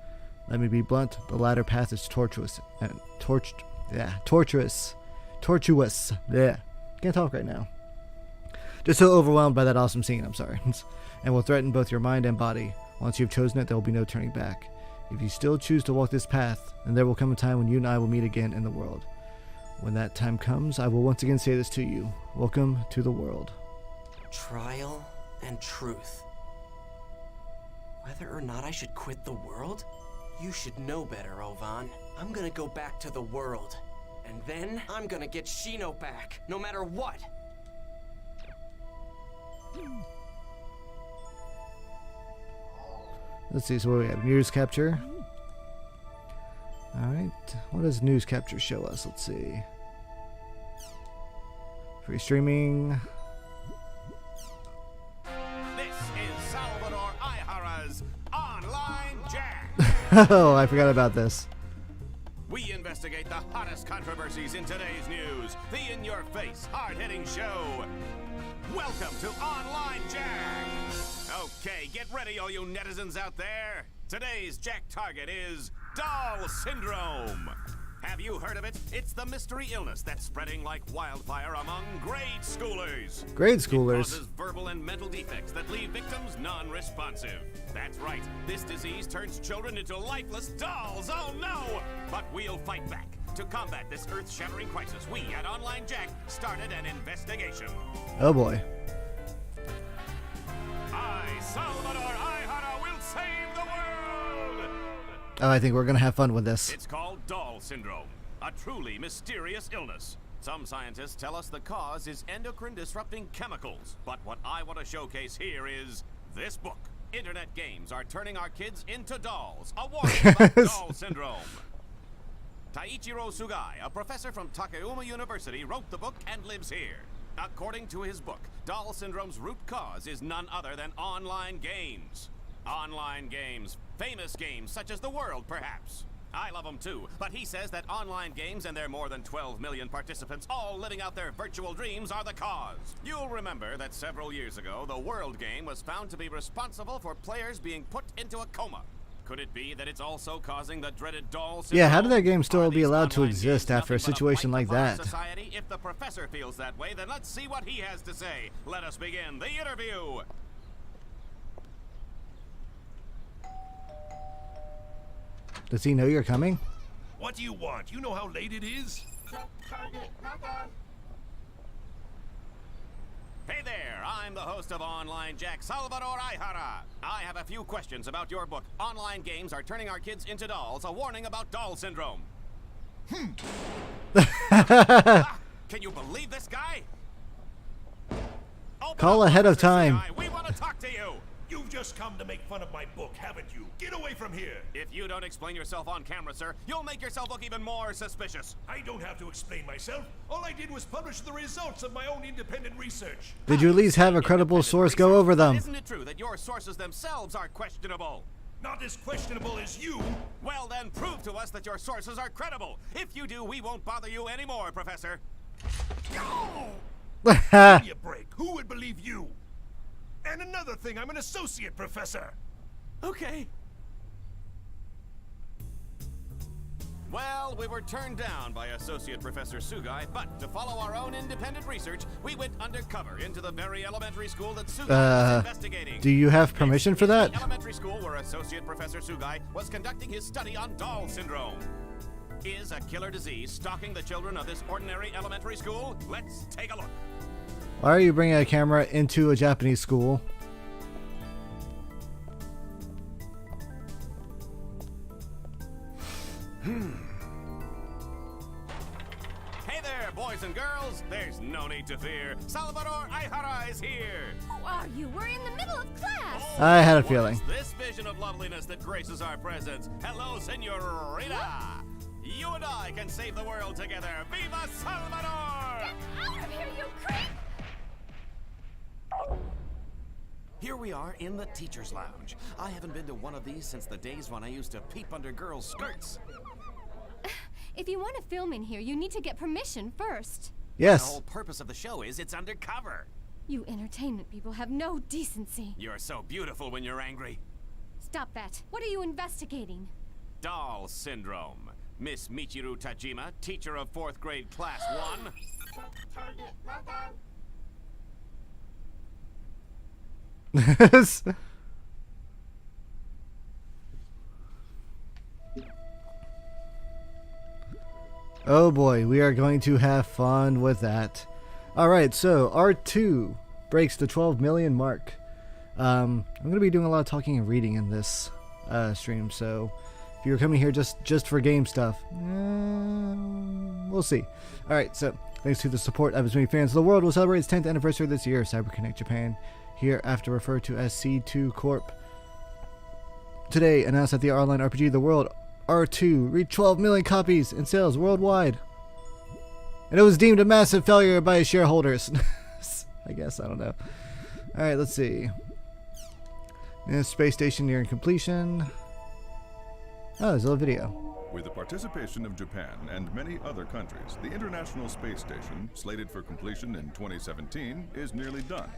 Let me be blunt, the latter path is tortuous and tortuous. Yeah, can't talk right now. Just so overwhelmed by that awesome scene, I'm sorry. And will threaten both your mind and body. Once you've chosen it, there will be no turning back. If you still choose to walk this path, then there will come a time when you and I will meet again in the world. When that time comes, I will once again say this to you. Welcome to the world. Trial and truth. Whether or not I should quit the world? You should know better, Ovan. I'm gonna go back to the world. And then I'm gonna get Shino back, no matter what. Let's see, so what do we have? News capture. Alright, what does news capture show us? Let's see. Free streaming. This is Salvador Ihara's Online Jack. Oh, I forgot about this. We investigate the hottest controversies in today's news. The in-your-face, hard-hitting show. Welcome to Online Jack. Okay, get ready, all you netizens out there. Today's Jack target is Doll Syndrome. Have you heard of it? It's the mystery illness that's spreading like wildfire among grade schoolers. Grade schoolers? It causes verbal and mental defects that leave victims non-responsive. That's right. This disease turns children into lifeless dolls. Oh no! But we'll fight back. To combat this earth-shattering crisis, we at Online Jack started an investigation. Oh boy. I, Salvador Ihara, will save the world! Oh, I think we're gonna have fun with this. It's called Doll Syndrome, a truly mysterious illness. Some scientists tell us the cause is endocrine-disrupting chemicals, but what I want to showcase here is this book. Internet games are turning our kids into dolls. A warning about Doll Syndrome. Taichiro Sugai, a professor from Takayama University, wrote the book and lives here. According to his book, Doll Syndrome's root cause is none other than online games. Online games. Famous games such as The World, perhaps. I love them too, but he says that online games and their more than 12 million participants all living out their virtual dreams are the cause. You'll remember that several years ago, the World game was found to be responsible for players being put into a coma. Could it be that it's also causing the dreaded doll syndrome? Yeah, how did that game still be allowed to exist after a situation like that? Society? If the professor feels that way, then let's see what he has to say. Let us begin the interview. Does he know you're coming? What do you want? You know how late it is? Hey there, I'm the host of Online Jack, Salvador Ihara. I have a few questions about your book, Online Games Are Turning Our Kids into Dolls, a warning about doll syndrome. Can you believe this guy? Call ahead of time. We want to talk to you. You've just come to make fun of my book, haven't you? Get away from here! If you don't explain yourself on camera, sir, you'll make yourself look even more suspicious. I don't have to explain myself. All I did was publish the results of my own independent research. Did you at least have a credible source go over them? Isn't it true that your sources themselves are questionable? Not as questionable as you. Well, then prove to us that your sources are credible. If you do, we won't bother you anymore, Professor. Give me a break. Who would believe you? And another thing, I'm an associate professor. Okay. Well, we were turned down by Associate Professor Sugai, but to follow our own independent research, we went undercover into the very elementary school that Sugai was investigating. Do you have permission for that? The elementary school where Associate Professor Sugai was conducting his study on doll syndrome. Is a killer disease stalking the children of this ordinary elementary school? Let's take a look. Why are you bringing a camera into a Japanese school? Hey there, boys and girls. There's no need to fear. Salvador Aihara is here. Who are you? We're in the middle of class. I had a feeling. This vision of loveliness that graces our presence. Hello, Senorita. You and I can save the world together. Viva Salvador! Get out of here, you creep! Here we are in the teacher's lounge. I haven't been to one of these since the days when I used to peep under girls' skirts. If you want to film in here, you need to get permission first. Yes. The whole purpose of the show is it's undercover. You entertainment people have no decency. You're so beautiful when you're angry. Stop that. What are you investigating? Doll syndrome. Miss Michiru Tajima, teacher of 4th grade class 1. Oh boy, we are going to have fun with that. Alright, so R2 breaks the 12 million mark. I'm going to be doing a lot of talking and reading in this stream, so if you're coming here just for game stuff, we'll see. Alright, so thanks to the support of as many fans, the world will celebrate its 10th anniversary this year. CyberConnect Japan, hereafter referred to as C2 Corp, today announced that the online RPG The World R2 reached 12 million copies in sales worldwide. And it was deemed a massive failure by its shareholders. I guess, I don't know. Alright, let's see. Space station nearing completion. Oh, there's a little video. With the participation of Japan and many other countries, the International Space Station, slated for completion in 2017, is nearly done.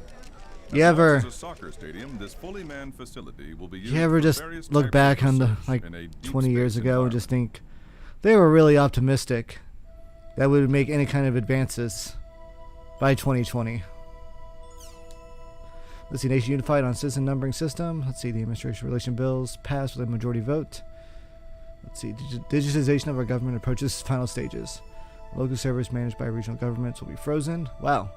You ever, as a soccer stadium, this fully manned facility will be used you ever for just various look types back of on the research like in a deep 20 years space ago and just think they were really optimistic that we would make any kind of advances by 2020. Let's see, nation unified on citizen numbering system. Let's see, the administration relation bills passed with a majority vote. Let's see, digitization of our government approaches final stages. Local servers managed by regional governments will be frozen. Wow.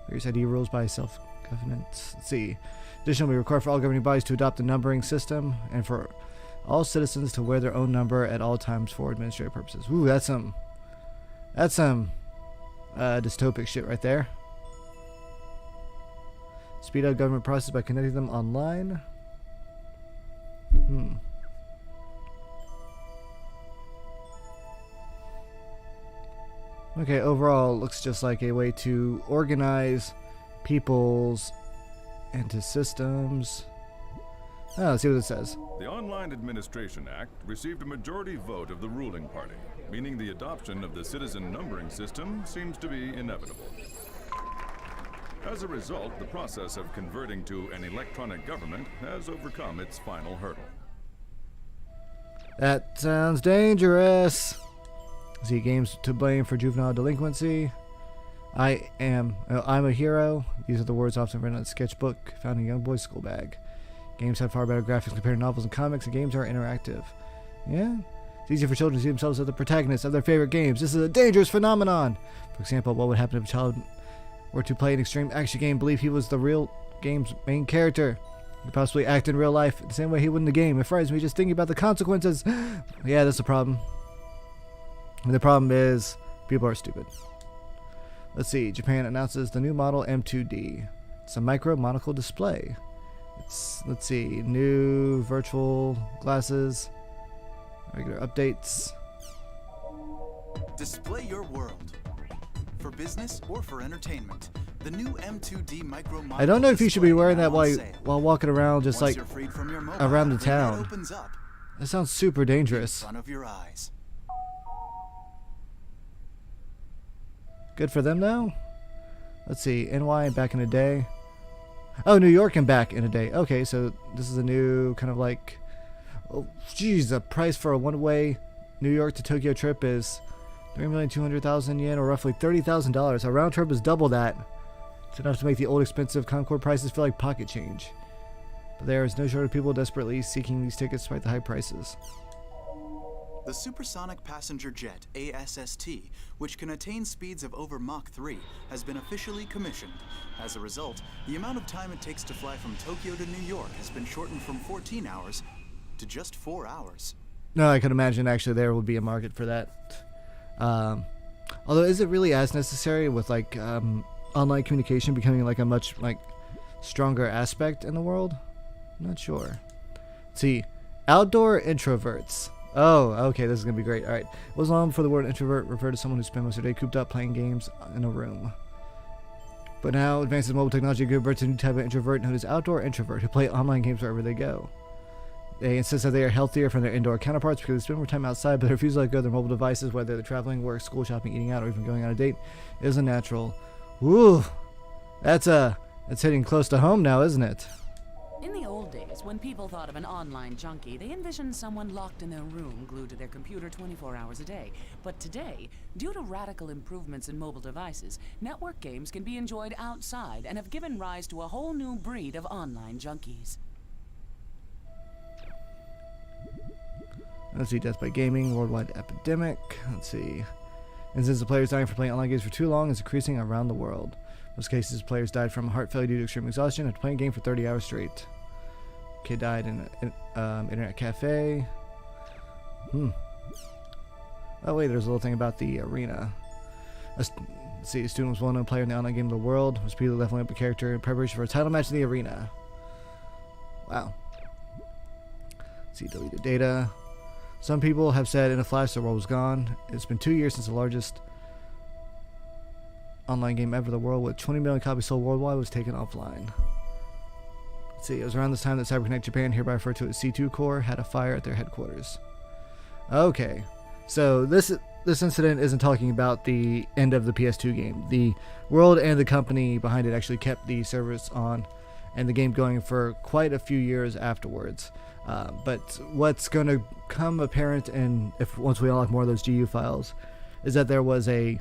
Various ID rules by self-government. Let's see. Additionally, we require for all governing bodies to adopt a numbering system and for all citizens to wear their own number at all times for administrative purposes. Ooh, that's some dystopic shit right there. Speed up government process by connecting them online. Okay, overall, it looks just like a way to organize peoples into systems. Oh, let's see what it says. The Online Administration Act received a majority vote of the ruling party, meaning the adoption of the citizen numbering system seems to be inevitable. As a result, the process of converting to an electronic government has overcome its final hurdle. That sounds dangerous. See, games to blame for juvenile delinquency. I'm a hero. These are the words often written on a sketchbook found in a young boy's school bag. Games have far better graphics compared to novels and comics, and games are interactive. Yeah? It's easier for children to see themselves as the protagonists of their favorite games. This is a dangerous phenomenon. For example, what would happen if a child were to play an extreme action game, believe he was the real game's main character? He could possibly act in real life the same way he would in the game. It frightens me just thinking about the consequences. Yeah, that's a problem. And the problem is, people are stupid. Let's see, Japan announces the new model M2D. It's a micro monocle display. It's, let's see, new virtual glasses, regular updates. Display your world. For business or for entertainment, the new M2D micro monocle I don't know if you should be wearing that display while walking around just Once like you're freed from your mobile, around the the net town. opens up That sounds super dangerous. in front of your eyes. Good for them though. Let's see, NY back in the day. Oh, New York and back in a day. Okay, so this is a new kind of like... Oh, geez, the price for a one-way New York to Tokyo trip is 3,200,000 yen, or roughly $30,000. A round trip is double that. It's enough to make the old expensive Concorde prices feel like pocket change. But there is no shortage of people desperately seeking these tickets despite the high prices. The supersonic passenger jet, ASST, which can attain speeds of over Mach 3, has been officially commissioned. As a result, the amount of time it takes to fly from Tokyo to New York has been shortened from 14 hours to just 4 hours. No, I could imagine actually there would be a market for that. Although, is it really as necessary with like online communication becoming like a much like stronger aspect in the world? I'm not sure. Let's see, outdoor introverts. Oh, okay, this is gonna be great. All right, it was long before the word introvert referred to someone who spent most of their day cooped up playing games in a room. But now, advances in mobile technology give birth to a new type of introvert known as outdoor introvert, who play online games wherever they go. They insist that they are healthier from their indoor counterparts because they spend more time outside, but they refuse to let go of their mobile devices, whether they're traveling, work, school, shopping, eating out, or even going on a date. It isn't natural. Woo! That's hitting close to home now, isn't it? In the old days, when people thought of an online junkie, they envisioned someone locked in their room, glued to their computer 24 hours a day. But today, due to radical improvements in mobile devices, network games can be enjoyed outside and have given rise to a whole new breed of online junkies. Let's see, death by gaming, worldwide epidemic. Let's see. Incidents of players dying for playing online games for too long is increasing around the world. In most cases, players died from heart failure due to extreme exhaustion after playing a game for 30 hours straight. Kid died in an internet cafe. Oh wait, there's a little thing about the arena. Let's see, a student was a well-known player in the online game of the world, was repeatedly leveling up a character in preparation for a title match in the arena. Wow. Let's see, deleted data. Some people have said in a flash the world was gone. It's been 2 years since the largest online game ever in the world, with 20 million copies sold worldwide, was taken offline. Let's see, it was around this time that CyberConnect Japan, hereby referred to as C2 Corps, had a fire at their headquarters. Okay, so this incident isn't talking about the end of the PS2 game. The world and the company behind it actually kept the servers on and the game going for quite a few years afterwards. But what's going to come apparent, and once we unlock more of those GU files, is that there was a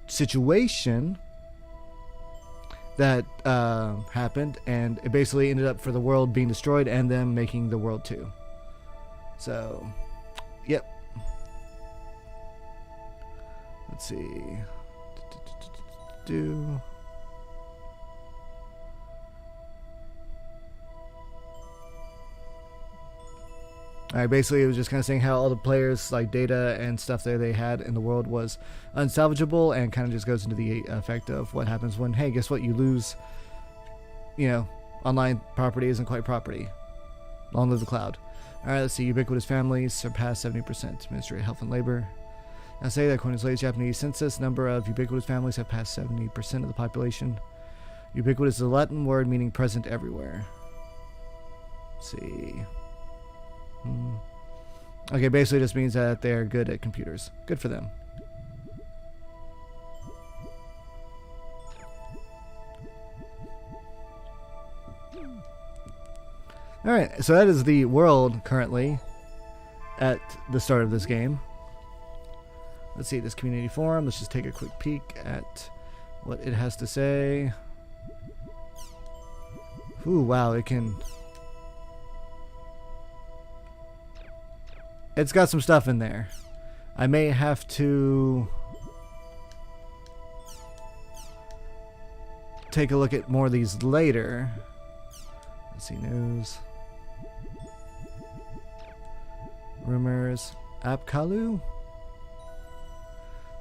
situation that happened, and it basically ended up for the world being destroyed and them making the world 2. So, yep. Let's see. Alright, basically it was just kind of saying how all the players, like data and stuff that they had in the world was unsalvageable, and kind of just goes into the effect of what happens when, hey, guess what, you lose, online property isn't quite property. Long live the cloud. Alright, let's see, ubiquitous families surpass 70%. Ministry of Health and Labor. Now say that according to the latest Japanese census, number of ubiquitous families have passed 70% of the population. Ubiquitous is a Latin word meaning present everywhere. Let's see. Okay, basically just means that they're good at computers. Good for them. Alright, so that is the world currently at the start of this game. Let's see, this community forum. Let's just take a quick peek at what it has to say. Ooh, wow, it can... It's got some stuff in there. I may have to take a look at more of these later. Let's see, news. Rumors. Apkalu?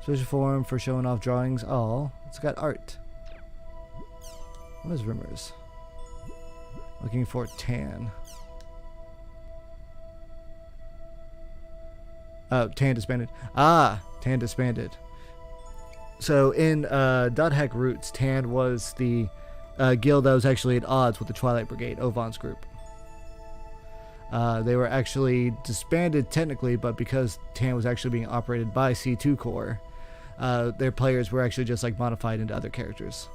Special forum for showing off drawings. All. It's got art. What is rumors? Looking for tan. Oh, Tan disbanded. Ah, Tan disbanded. So in .hack Roots, Tan was the guild that was actually at odds with the Twilight Brigade, Ovan's group. They were actually disbanded technically, but because Tan was actually being operated by C2 Corps, their players were actually just like modified into other characters.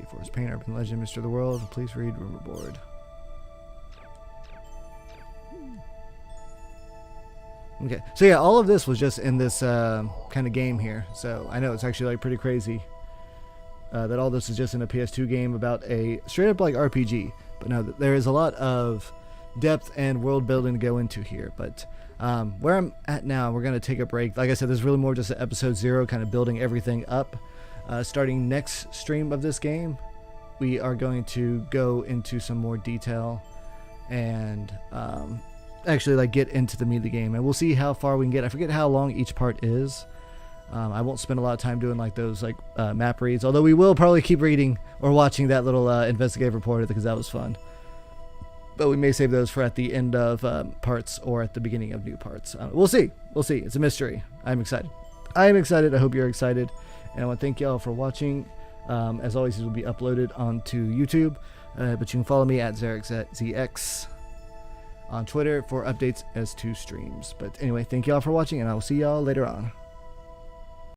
Forest Pain, Urban Legend, Mr. the World. Please read Rumorboard. Okay, so yeah, all of this was just in this kind of game here. So I know it's actually like pretty crazy that all this is just in a PS2 game about a straight up like RPG. But no, there is a lot of depth and world building to go into here. But where I'm at now, we're going to take a break. Like I said, this is really more just an episode 0, kind of building everything up. Starting next stream of this game, we are going to go into some more detail and actually like get into the meat of the game, and we'll see how far we can get. I forget how long each part is. I won't spend a lot of time doing like those like map reads, although we will probably keep reading or watching that little investigative report because that was fun. But we may save those for at the end of parts or at the beginning of new parts. We'll see. We'll see. It's a mystery. I'm excited. I hope you're excited. And I want to thank y'all for watching. As always, this will be uploaded onto YouTube. But you can follow me at ZerexZX on Twitter for updates as to streams. But anyway, thank y'all for watching, and I will see y'all later on.